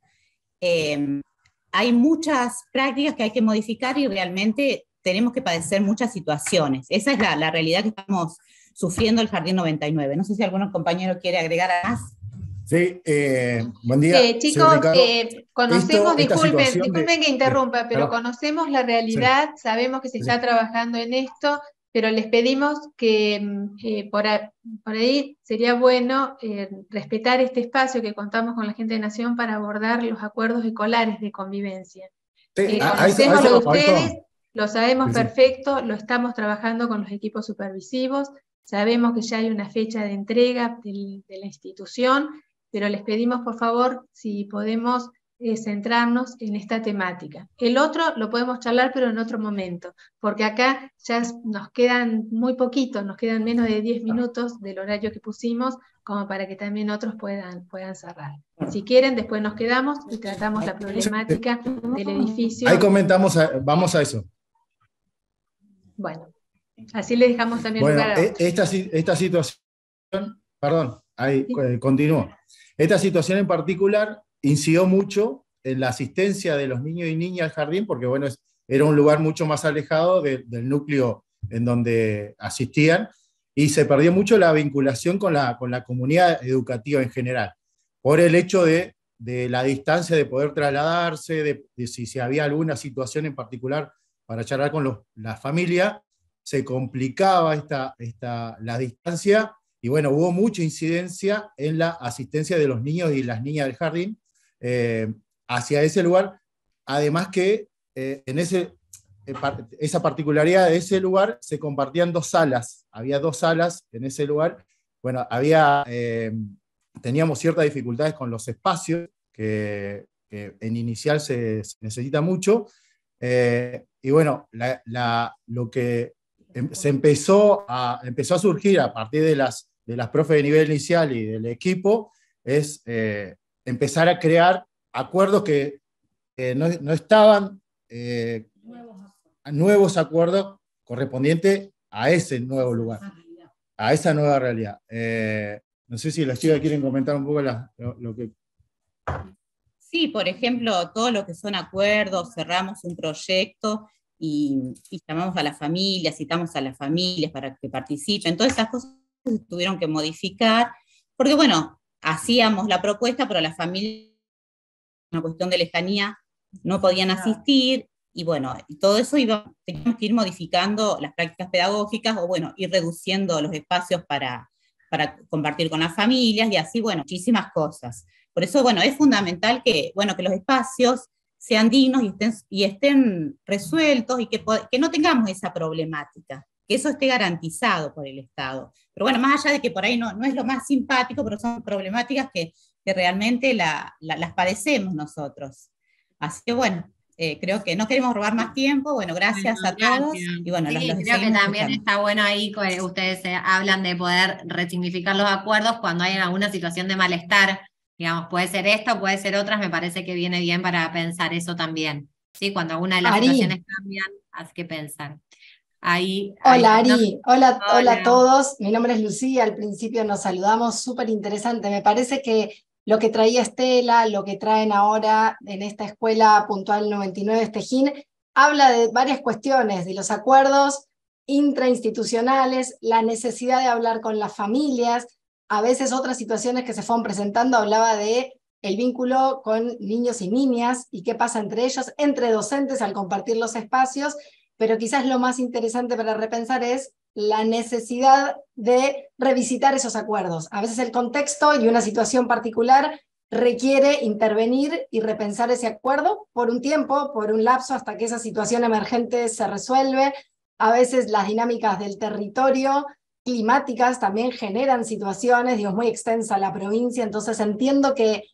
hay muchas prácticas que hay que modificar y realmente tenemos que padecer muchas situaciones. Esa es la realidad que estamos sufriendo el Jardín 99. No sé si algún compañero quiere agregar más.
Sí, buen día.
Chicos, conocemos, disculpen que interrumpa, pero conocemos la realidad, sabemos que se está trabajando en esto, pero les pedimos que por ahí sería bueno respetar este espacio que contamos con la gente de Nación para abordar los acuerdos escolares de convivencia. Conocemos lo de ustedes, lo sabemos perfecto, lo estamos trabajando con los equipos supervisivos, sabemos que ya hay una fecha de entrega de la institución, pero les pedimos por favor si podemos centrarnos en esta temática. El otro lo podemos charlar, pero en otro momento, porque acá ya nos quedan muy poquitos, nos quedan menos de 10 minutos del horario que pusimos, como para que también otros puedan cerrar. Si quieren, después nos quedamos y tratamos la problemática del edificio.
Ahí comentamos, vamos a eso.
Bueno, así le dejamos también lugar a
esta situación, perdón, ahí continúo. Esta situación en particular incidió mucho en la asistencia de los niños y niñas al jardín, porque bueno, era un lugar mucho más alejado del núcleo en donde asistían, y se perdió mucho la vinculación con la comunidad educativa en general, por el hecho de la distancia de poder trasladarse, de si había alguna situación en particular para charlar con la familia, se complicaba la distancia, y bueno, hubo mucha incidencia en la asistencia de los niños y las niñas del jardín hacia ese lugar, además que en esa particularidad de ese lugar se compartían 2 salas, había 2 salas en ese lugar, bueno, teníamos ciertas dificultades con los espacios, que en inicial se necesita mucho, y bueno, lo que se empezó a surgir a partir de las profes de nivel inicial y del equipo, es empezar a crear acuerdos que no estaban, nuevos acuerdos correspondientes a ese nuevo lugar, a esa nueva realidad. No sé si las chicas quieren comentar un poco lo que...
Sí, por ejemplo, todo lo que son acuerdos, cerramos un proyecto y llamamos a las familias, citamos a las familias para que participen, todas esas cosas se tuvieron que modificar, porque bueno, hacíamos la propuesta, pero las familias, una cuestión de lejanía, no podían asistir, y bueno, todo eso teníamos que ir modificando las prácticas pedagógicas, o bueno, ir reduciendo los espacios para compartir con las familias, y así, bueno, muchísimas cosas. Por eso, bueno, es fundamental que los espacios sean dignos y estén resueltos, y que no tengamos esa problemática, que eso esté garantizado por el Estado. Pero bueno, más allá de que por ahí no es lo más simpático, pero son problemáticas que realmente las padecemos nosotros. Así que bueno, creo que no queremos robar más tiempo. Bueno, gracias a todos. Y bueno,
sí, creo que también está bueno ahí, ustedes hablan de poder resignificar los acuerdos cuando hay alguna situación de malestar. Digamos, puede ser esto, puede ser otras, me parece que viene bien para pensar eso también. ¿Sí? Cuando alguna de las situaciones cambian, hay que pensar.
Hola Ari, hola a todos, mi nombre es Lucía, al principio nos saludamos, súper interesante, me parece que lo que traía Estela, lo que traen ahora en esta escuela puntual 99 Estejín, habla de varias cuestiones, de los acuerdos intrainstitucionales, la necesidad de hablar con las familias, a veces otras situaciones que se fueron presentando, hablaba de el vínculo con niños y niñas, y qué pasa entre ellos, entre docentes al compartir los espacios, pero quizás lo más interesante para repensar es la necesidad de revisitar esos acuerdos. A veces el contexto y una situación particular requiere intervenir y repensar ese acuerdo por un tiempo, por un lapso, hasta que esa situación emergente se resuelve. A veces las dinámicas del territorio, climáticas, también generan situaciones, digo, es muy extensa la provincia, entonces entiendo que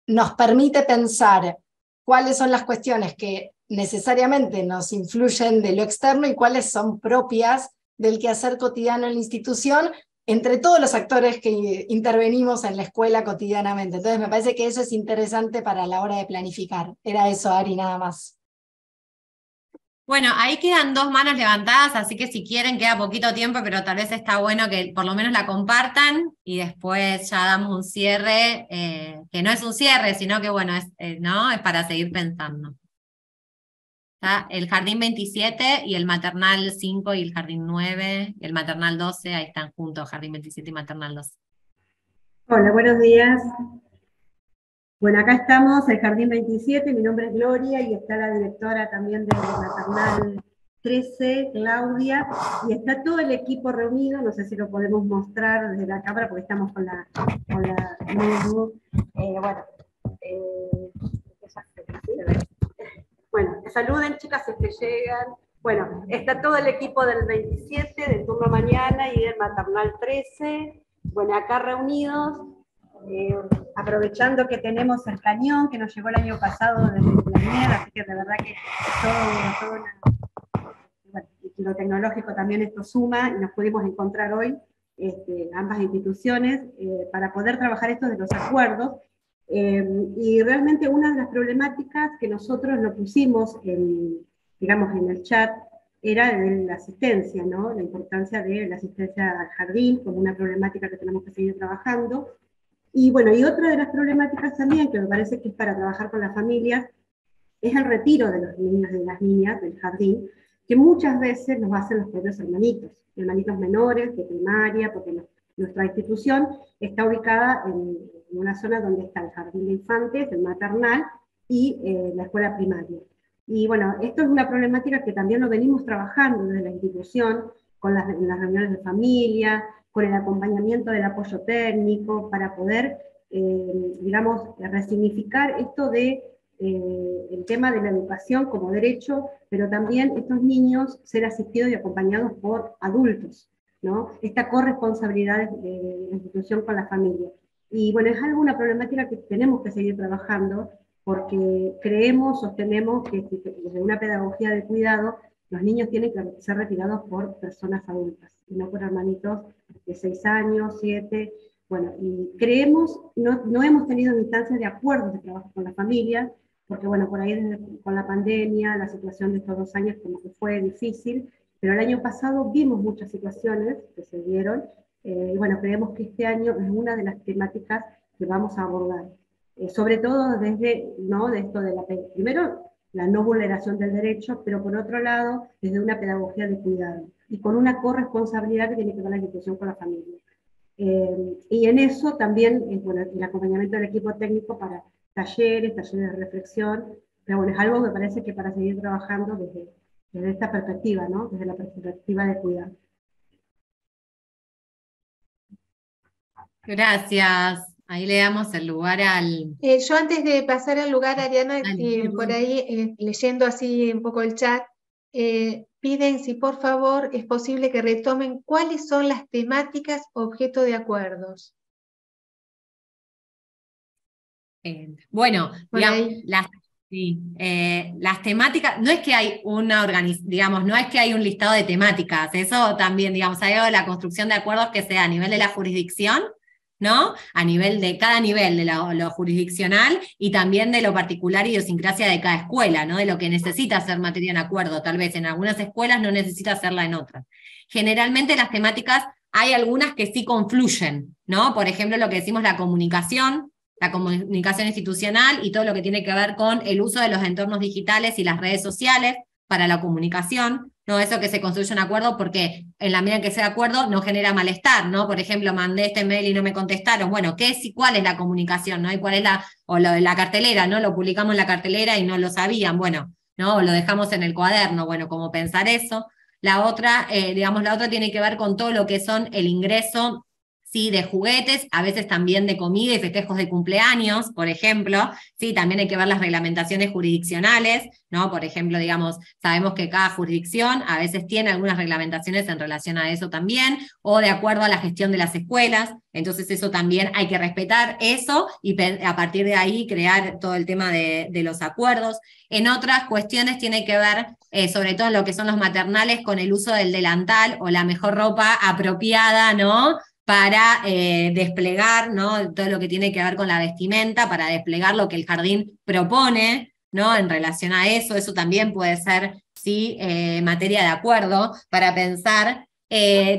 nos permite pensar cuáles son las cuestiones que necesariamente nos influyen de lo externo y cuáles son propias del quehacer cotidiano en la institución, entre todos los actores que intervenimos en la escuela cotidianamente. Entonces me parece que eso es interesante para la hora de planificar. Era eso, Ari, nada más.
Bueno, ahí quedan 2 manos levantadas, así que si quieren queda poquito tiempo, pero tal vez está bueno que por lo menos la compartan y después ya damos un cierre, que no es un cierre, sino que bueno, es para seguir pensando. ¿Está? El jardín 27 y el maternal 5 y el jardín 9 y el maternal 12, ahí están juntos, jardín 27 y maternal 12.
Hola, buenos días. Bueno, acá estamos, el jardín 27, mi nombre es Gloria y está la directora también del maternal 13, Claudia, y está todo el equipo reunido, no sé si lo podemos mostrar desde la cámara porque estamos con la notebook. Bueno, saluden chicas si es que llegan. Bueno, está todo el equipo del 27, del turno mañana y del maternal 13, bueno, acá reunidos. aprovechando que tenemos el cañón que nos llegó el año pasado desde la nieve, así que de verdad que bueno, lo tecnológico también esto suma, y nos pudimos encontrar hoy ambas instituciones para poder trabajar esto de los acuerdos. Y realmente una de las problemáticas que nosotros lo pusimos digamos, en el chat era de la asistencia, ¿no? La importancia de la asistencia al jardín como una problemática que tenemos que seguir trabajando. Y bueno, y otra de las problemáticas también, que me parece que es para trabajar con las familias, es el retiro de los niños y de las niñas del jardín, que muchas veces los hacen los propios hermanitos menores de primaria, porque nuestra institución está ubicada en una zona donde está el jardín de infantes, el maternal y la escuela primaria. Y bueno, esto es una problemática que también lo venimos trabajando desde la institución, en las reuniones de familia, con el acompañamiento del apoyo técnico, para poder, digamos, resignificar esto de el tema de la educación como derecho, pero también estos niños ser asistidos y acompañados por adultos, ¿no? Esta corresponsabilidad de la institución con la familia. Y bueno, es una problemática que tenemos que seguir trabajando, porque sostenemos que desde una pedagogía de cuidado, los niños tienen que ser retirados por personas adultas, y no por hermanitos de 6 años, 7, bueno, y creemos, no hemos tenido instancias de acuerdos de trabajo con las familias, porque bueno, por ahí con la pandemia, la situación de estos 2 años como que fue difícil, pero el año pasado vimos muchas situaciones que se dieron, y bueno, creemos que este año es una de las temáticas que vamos a abordar, sobre todo desde, ¿no?, de esto de primero, la no vulneración del derecho, pero por otro lado, desde una pedagogía de cuidado, y con una corresponsabilidad que tiene que ver la institución con la familia. Y en eso también, bueno, el acompañamiento del equipo técnico para talleres de reflexión, pero bueno, es algo que me parece que para seguir trabajando desde esta perspectiva, ¿no?, desde la perspectiva de cuidado.
Gracias. Ahí le damos el lugar al...
Yo antes de pasar al lugar, Ariana, por ahí, leyendo así un poco el chat, piden si por favor es posible que retomen cuáles son las temáticas objeto de acuerdos.
Bueno, las temáticas, no es que hay digamos, no es que hay un listado de temáticas, eso también, digamos, hay algo de la construcción de acuerdos que sea a nivel de la jurisdicción, ¿no? A nivel de cada nivel de lo jurisdiccional, y también de lo particular y idiosincrasia de cada escuela, ¿no? De lo que necesita hacer materia en acuerdo, tal vez en algunas escuelas no necesita hacerla en otras. Generalmente las temáticas, hay algunas que sí confluyen, ¿no? Por ejemplo, lo que decimos la comunicación institucional y todo lo que tiene que ver con el uso de los entornos digitales y las redes sociales para la comunicación, ¿no? Eso que se construye un acuerdo, porque en la medida en que sea acuerdo no genera malestar, ¿no? Por ejemplo, mandé este mail y no me contestaron, bueno, ¿qué es y cuál es la comunicación, ¿no? Y cuál es o lo de la cartelera, ¿no? Lo publicamos en la cartelera y no lo sabían, bueno, ¿no? O lo dejamos en el cuaderno, bueno, como pensar eso. La otra, digamos, la otra tiene que ver con todo lo que son el ingreso, sí, de juguetes, a veces también de comida y festejos de cumpleaños, por ejemplo, sí, también hay que ver las reglamentaciones jurisdiccionales, ¿no? Por ejemplo, digamos, sabemos que cada jurisdicción a veces tiene algunas reglamentaciones en relación a eso también, o de acuerdo a la gestión de las escuelas, entonces eso también hay que respetar eso, y a partir de ahí crear todo el tema de los acuerdos. En otras cuestiones tiene que ver, sobre todo en lo que son los maternales, con el uso del delantal o la mejor ropa apropiada, ¿no?, para desplegar, ¿no?, todo lo que tiene que ver con la vestimenta, para desplegar lo que el jardín propone, ¿no?, en relación a eso. Eso también puede ser, sí, materia de acuerdo, para pensar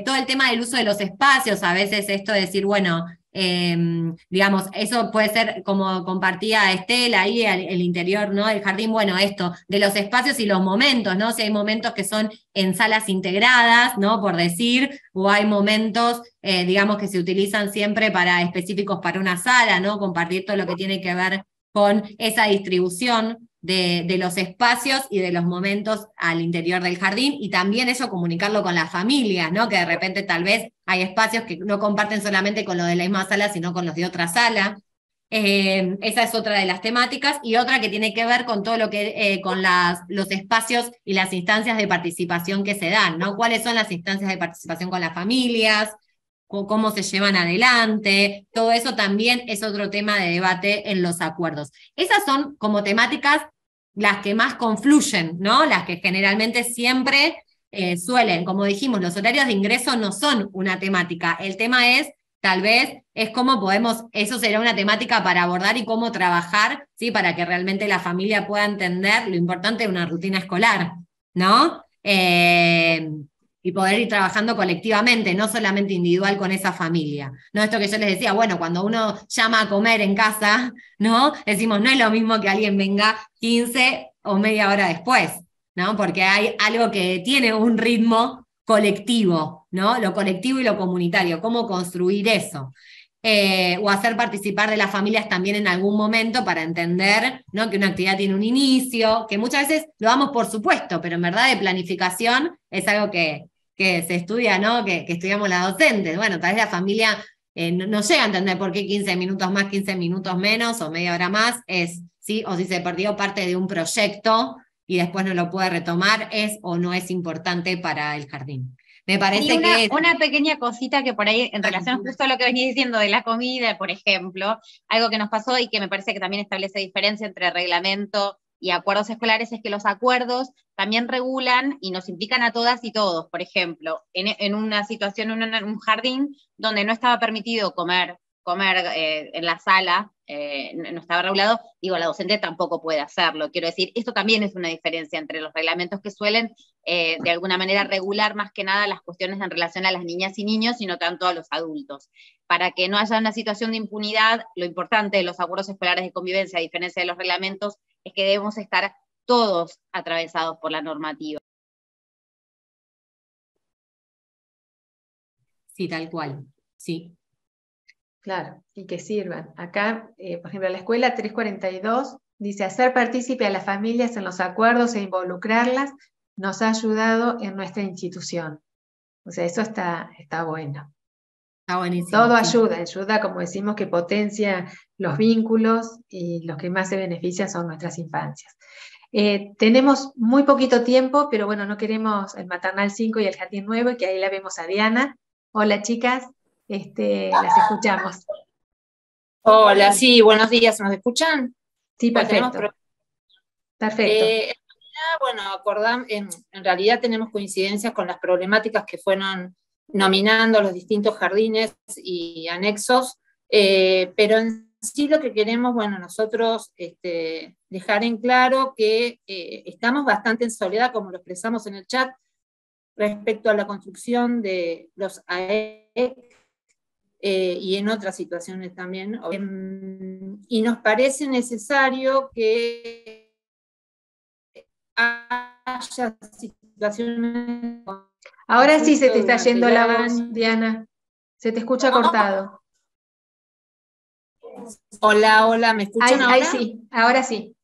todo el tema del uso de los espacios. A veces esto de decir, bueno, digamos, eso puede ser, como compartía Estela ahí, el interior, ¿no?, del jardín, bueno, esto, de los espacios y los momentos, ¿no? Si hay momentos que son en salas integradas, ¿no?, por decir, o hay momentos, digamos, que se utilizan siempre específicos para una sala, ¿no? Compartir todo lo que tiene que ver con esa distribución de los espacios y de los momentos al interior del jardín, y también eso comunicarlo con las familias, ¿no? Que de repente tal vez hay espacios que no comparten solamente con los de la misma sala, sino con los de otra sala. Esa es otra de las temáticas, y otra que tiene que ver con todo lo que con los espacios y las instancias de participación que se dan, ¿no? ¿Cuáles son las instancias de participación con las familias? cómo se llevan adelante, todo eso también es otro tema de debate en los acuerdos. Esas son como temáticas las que más confluyen, ¿no? Las que generalmente siempre suelen, como dijimos, los horarios de ingreso no son una temática, el tema es, tal vez, es cómo podemos, eso será una temática para abordar y cómo trabajar, ¿sí? Para que realmente la familia pueda entender lo importante de una rutina escolar, ¿no? Y poder ir trabajando colectivamente, no solamente individual con esa familia. ¿No? Esto que yo les decía, bueno, cuando uno llama a comer en casa, ¿no? Decimos, no es lo mismo que alguien venga 15 o media hora después, ¿no? Porque hay algo que tiene un ritmo colectivo, ¿no? Lo colectivo y lo comunitario, cómo construir eso. O hacer participar de las familias también en algún momento para entender, ¿no? Que una actividad tiene un inicio, que muchas veces lo damos por supuesto, pero en verdad de planificación es algo que se estudia, ¿no? Que estudiamos las docentes. Bueno, tal vez la familia no llega a entender por qué 15 minutos más, 15 minutos menos o media hora más es, ¿sí? O si se perdió parte de un proyecto y después no lo puede retomar, es o no es importante para el jardín. Me parece que...
Una pequeña cosita que por ahí, en relación justo a lo que venís diciendo de la comida, por ejemplo, algo que nos pasó y que me parece que también establece diferencia entre reglamento y acuerdos escolares, es que los acuerdos también regulan y nos implican a todas y todos. Por ejemplo, en una situación, en un jardín donde no estaba permitido comer en la sala, no estaba regulado, digo, la docente tampoco puede hacerlo. Quiero decir, esto también es una diferencia entre los reglamentos que suelen, de alguna manera, regular más que nada las cuestiones en relación a las niñas y niños, y no tanto a los adultos. Para que no haya una situación de impunidad, lo importante de los acuerdos escolares de convivencia, a diferencia de los reglamentos, es que debemos estar todos atravesados por la normativa.
Sí, tal cual, sí.
Claro, y que sirvan. Acá, por ejemplo, la escuela 342 dice, hacer partícipe a las familias en los acuerdos e involucrarlas nos ha ayudado en nuestra institución. O sea, eso está bueno.
Está buenísimo.
Todo ayuda, como decimos, que potencia los vínculos, y los que más se benefician son nuestras infancias. Tenemos muy poquito tiempo, pero bueno, no queremos el maternal 5 y el jardín 9, que ahí la vemos a Diana. Hola, chicas. Las escuchamos.
Hola, sí, buenos días, ¿nos escuchan?
Sí, perfecto. Perfecto.
Bueno, en realidad tenemos coincidencias con las problemáticas que fueron nominando los distintos jardines y anexos, pero en sí lo que queremos, bueno, nosotros dejar en claro que estamos bastante en soledad, como lo expresamos en el chat, respecto a la construcción de los AEC, y en otras situaciones también. Y nos parece necesario que haya situaciones...
Ahora sí se te está yendo la voz, Diana. Se te escucha cortado.
Hola, ¿me escuchan ahora?
Ahí sí, ahora sí.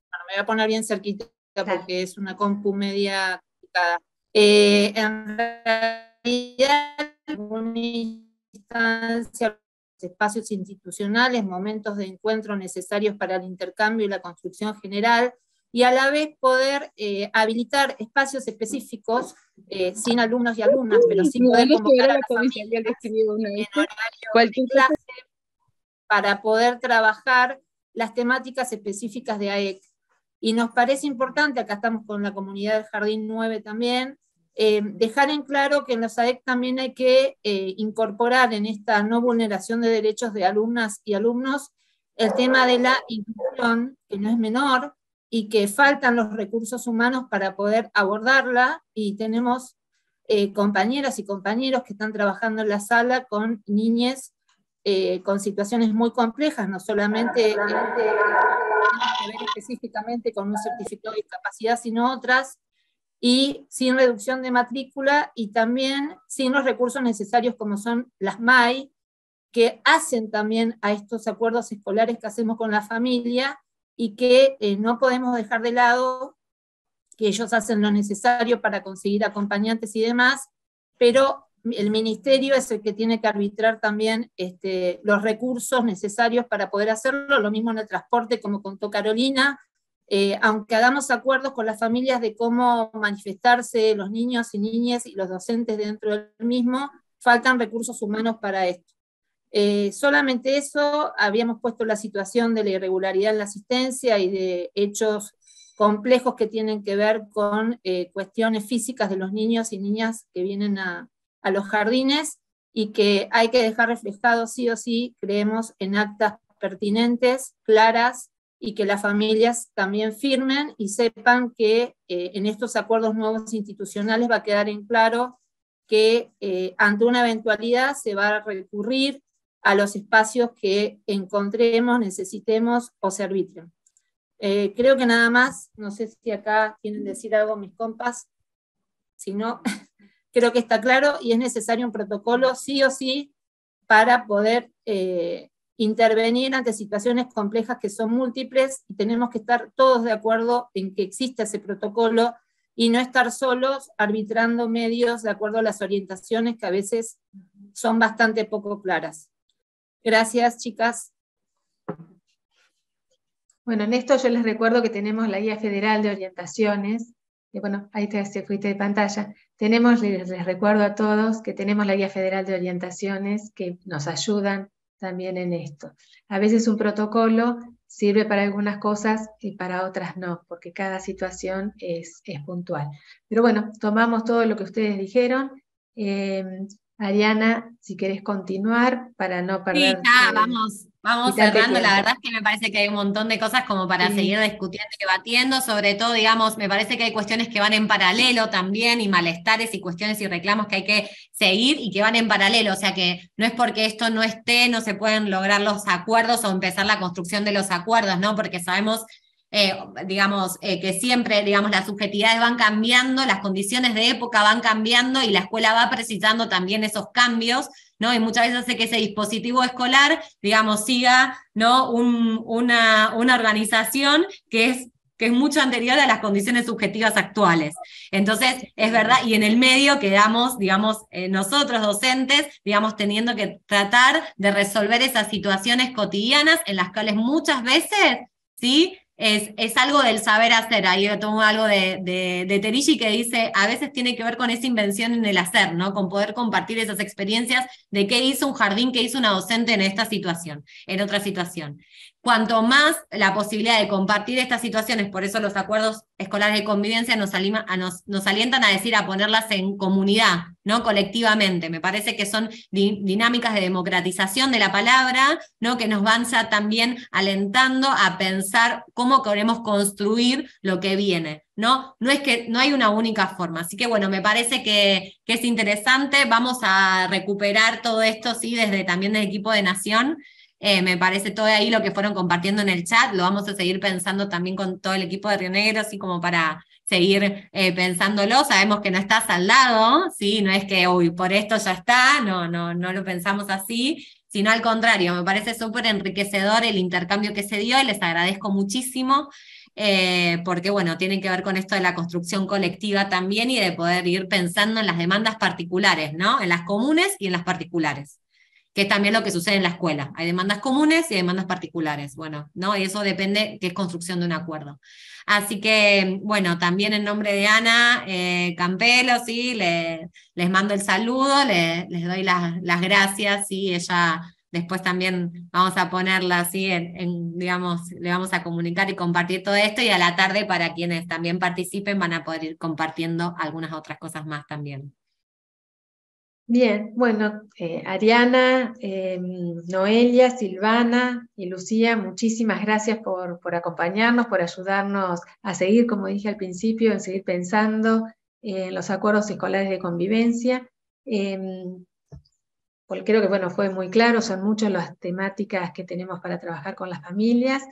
Bueno, me voy a poner bien cerquita porque es una compu media complicada. En realidad, instancia, espacios institucionales, momentos de encuentro necesarios para el intercambio y la construcción general, y a la vez poder habilitar espacios específicos, sin alumnos y alumnas, pero sí poder convocar a las familias en horario de clase para poder trabajar las temáticas específicas de AEC. Y nos parece importante, acá estamos con la comunidad del Jardín 9 también, dejar en claro que en los AEC también hay que incorporar en esta no vulneración de derechos de alumnas y alumnos el tema de la inclusión, que no es menor, y que faltan los recursos humanos para poder abordarla, y tenemos compañeras y compañeros que están trabajando en la sala con niñes con situaciones muy complejas, no solamente que ver específicamente con un certificado de discapacidad, sino otras, y sin reducción de matrícula, y también sin los recursos necesarios como son las MAI, que hacen también a estos acuerdos escolares que hacemos con la familia, y que no podemos dejar de lado, que ellos hacen lo necesario para conseguir acompañantes y demás, pero el ministerio es el que tiene que arbitrar también los recursos necesarios para poder hacerlo, lo mismo en el transporte, como contó Carolina, aunque hagamos acuerdos con las familias de cómo manifestarse los niños y niñas y los docentes dentro del mismo, faltan recursos humanos para esto. Solamente eso, habíamos puesto la situación de la irregularidad en la asistencia y de hechos complejos que tienen que ver con cuestiones físicas de los niños y niñas que vienen a los jardines, y que hay que dejar reflejado sí o sí, creemos, en actas pertinentes, claras, y que las familias también firmen y sepan que en estos acuerdos nuevos institucionales va a quedar en claro que ante una eventualidad se va a recurrir a los espacios que encontremos, necesitemos o se arbitren. Creo que nada más, no sé si acá quieren decir algo mis compas, si no, creo que está claro, y es necesario un protocolo sí o sí para poder intervenir ante situaciones complejas que son múltiples, y tenemos que estar todos de acuerdo en que exista ese protocolo y no estar solos arbitrando medios de acuerdo a las orientaciones que a veces son bastante poco claras. Gracias, chicas.
Bueno, en esto yo les recuerdo que tenemos la Guía Federal de Orientaciones, y bueno, ahí se fuiste de pantalla. Les recuerdo a todos que tenemos la Guía Federal de Orientaciones que nos ayudan también en esto. A veces un protocolo sirve para algunas cosas y para otras no, porque cada situación es puntual. Pero bueno, tomamos todo lo que ustedes dijeron. Ariana, si querés continuar para no perder...
Sí, ya, vamos cerrando. La verdad es que me parece que hay un montón de cosas como para seguir discutiendo y debatiendo, sobre todo, digamos, me parece que hay cuestiones que van en paralelo también, y malestares y cuestiones y reclamos que hay que seguir y que van en paralelo, o sea que no es porque esto no esté, no se pueden lograr los acuerdos o empezar la construcción de los acuerdos, ¿no? Porque sabemos... que siempre, las subjetividades van cambiando, las condiciones de época van cambiando y la escuela va precisando también esos cambios, ¿no? Y muchas veces hace que ese dispositivo escolar, siga, ¿no? una organización que es mucho anterior a las condiciones subjetivas actuales. Entonces, es verdad, y en el medio quedamos, nosotros docentes, teniendo que tratar de resolver esas situaciones cotidianas en las cuales muchas veces, ¿sí?, es algo del saber hacer. Ahí yo tomo algo de Terici que dice, a veces tiene que ver con esa invención en el hacer, ¿no? Con poder compartir esas experiencias de qué hizo un jardín, qué hizo una docente en esta situación, en otra situación. Cuanto más la posibilidad de compartir estas situaciones, por eso los acuerdos escolares de convivencia nos alientan a decir, a ponerlas en comunidad, ¿no? Colectivamente. Me parece que son dinámicas de democratización de la palabra, ¿no? Que nos van ya también alentando a pensar cómo queremos construir lo que viene, ¿no? No es que no hay una única forma. Así que bueno, me parece que es interesante. Vamos a recuperar todo esto, sí, también del equipo de Nación. Me parece todo ahí lo que fueron compartiendo en el chat, lo vamos a seguir pensando también con todo el equipo de Río Negro, así como para seguir pensándolo. Sabemos que no está saldado, ¿sí? No es que, uy, por esto ya está, no lo pensamos así, sino al contrario, me parece súper enriquecedor el intercambio que se dio, y les agradezco muchísimo, porque bueno, tiene que ver con esto de la construcción colectiva también, y de poder ir pensando en las demandas particulares, ¿no? En las comunes y en las particulares, que es también lo que sucede en la escuela. Hay demandas comunes y demandas particulares. Bueno, ¿no? Y eso depende, que es construcción de un acuerdo. Así que, bueno, también en nombre de Ana Campelo, ¿sí? Les mando el saludo, les doy las gracias, ¿sí? Ella después también vamos a ponerla así, le vamos a comunicar y compartir todo esto, y a la tarde, para quienes también participen, van a poder ir compartiendo algunas otras cosas más también.
Bien, bueno, Ariana, Noelia, Silvana y Lucía, muchísimas gracias por acompañarnos, por ayudarnos a seguir, como dije al principio, en seguir pensando en los acuerdos escolares de convivencia. Porque creo que bueno, fue muy claro, son muchas las temáticas que tenemos para trabajar con las familias,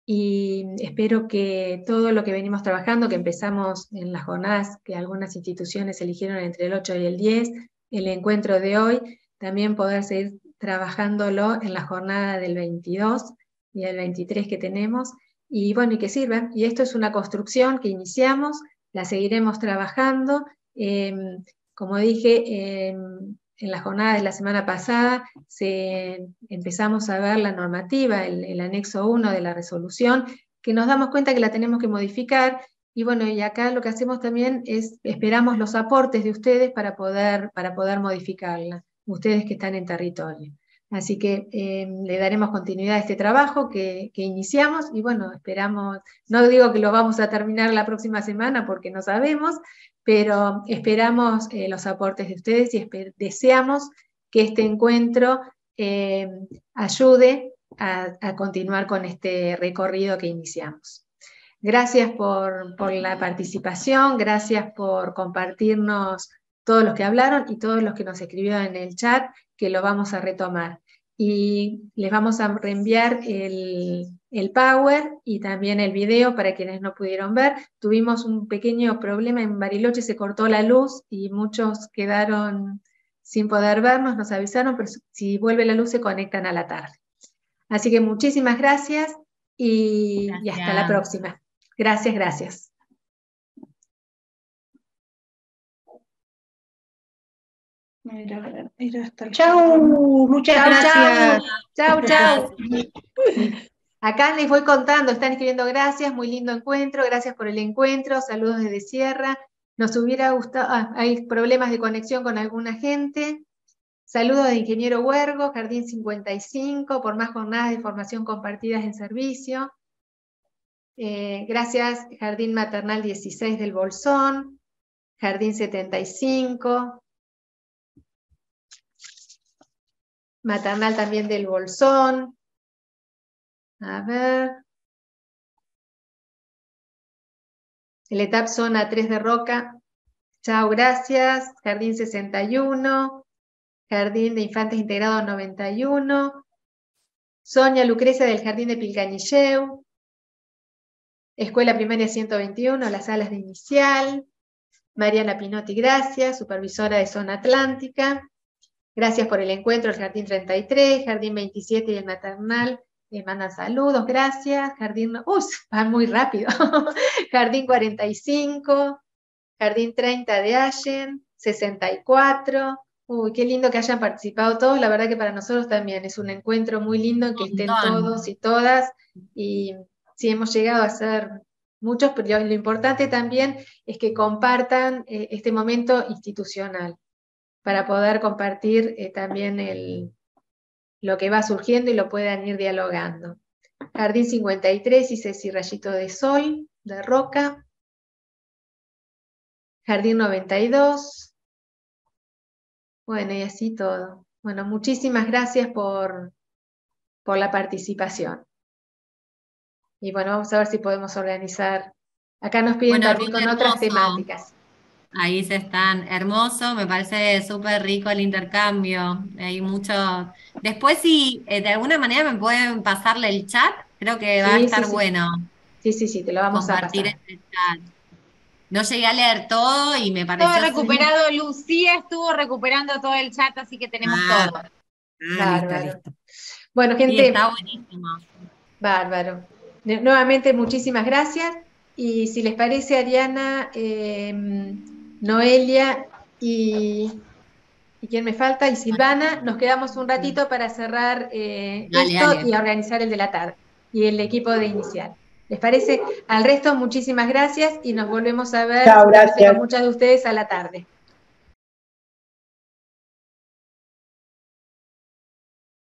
y espero que todo lo que venimos trabajando, que empezamos en las jornadas que algunas instituciones eligieron entre el 8 y el 10, el encuentro de hoy, también poder seguir trabajándolo en la jornada del 22 y el 23 que tenemos, y bueno, y que sirvan. Y esto es una construcción que iniciamos, la seguiremos trabajando. Como dije, en la jornada de la semana pasada empezamos a ver la normativa, el anexo 1 de la resolución, que nos damos cuenta que la tenemos que modificar. Y bueno, y acá lo que hacemos también es, esperamos los aportes de ustedes para poder modificarla. ustedes que están en territorio. Así que le daremos continuidad a este trabajo que iniciamos y bueno, esperamos, no digo que lo vamos a terminar la próxima semana porque no sabemos, pero esperamos los aportes de ustedes y deseamos que este encuentro ayude a continuar con este recorrido que iniciamos. Gracias por la participación, gracias por compartirnos todos los que hablaron y todos los que nos escribieron en el chat, que lo vamos a retomar. Y les vamos a reenviar el Power y también el video para quienes no pudieron ver. Tuvimos un pequeño problema en Bariloche, se cortó la luz y muchos quedaron sin poder vernos, nos avisaron, pero si vuelve la luz se conectan a la tarde. Así que muchísimas gracias y hasta la próxima. Gracias, gracias.
Chau, muchas gracias.
Chau. Acá les voy contando, están escribiendo gracias, muy lindo encuentro, gracias por el encuentro, saludos desde Sierra. Nos hubiera gustado, hay problemas de conexión con alguna gente. Saludos de Ingeniero Huergo, Jardín 55, por más jornadas de formación compartidas en servicio. Gracias, Jardín Maternal 16 del Bolsón, Jardín 75. Maternal también del Bolsón. A ver. El ETAP Zona 3 de Roca. Chao, gracias. Jardín 61. Jardín de Infantes Integrado 91. Sonia Lucrecia del Jardín de Pilcanilleu. Escuela Primaria 121, las salas de inicial. Mariana Pinotti, gracias. Supervisora de Zona Atlántica. Gracias por el encuentro, el Jardín 33, Jardín 27 y el Maternal. Les mandan saludos, gracias. Jardín, van muy rápido. Jardín 45, Jardín 30 de Allen, 64. Qué lindo que hayan participado todos. La verdad que para nosotros también es un encuentro muy lindo en que estén todos y todas. Y sí, hemos llegado a ser muchos, pero lo importante también es que compartan este momento institucional, para poder compartir también lo que va surgiendo y lo puedan ir dialogando. Jardín 53 y Ceci Rayito de Sol, de Roca. Jardín 92. Bueno, y así todo. Bueno, muchísimas gracias por la participación. Y bueno, vamos a ver si podemos organizar. Acá nos piden también con otras temáticas.
Ahí se están, hermoso, me parece súper rico el intercambio, hay mucho. Después si de alguna manera me pueden pasarle el chat, creo que va a estar bueno.
Sí, te lo vamos a pasar.
Este chat. No llegué a leer todo y me pareció...
Todo recuperado, Lucía estuvo recuperando todo el chat, así que tenemos todo.
Listo.
Bueno, gente.
Sí, está buenísimo.
Bárbaro. Nuevamente, muchísimas gracias. Y si les parece, Ariana, Noelia y ¿quién me falta? Y Silvana, nos quedamos un ratito para cerrar esto y organizar el de la tarde y el equipo de inicial. ¿Les parece? Al resto, muchísimas gracias y nos volvemos a ver con muchas de ustedes a la tarde.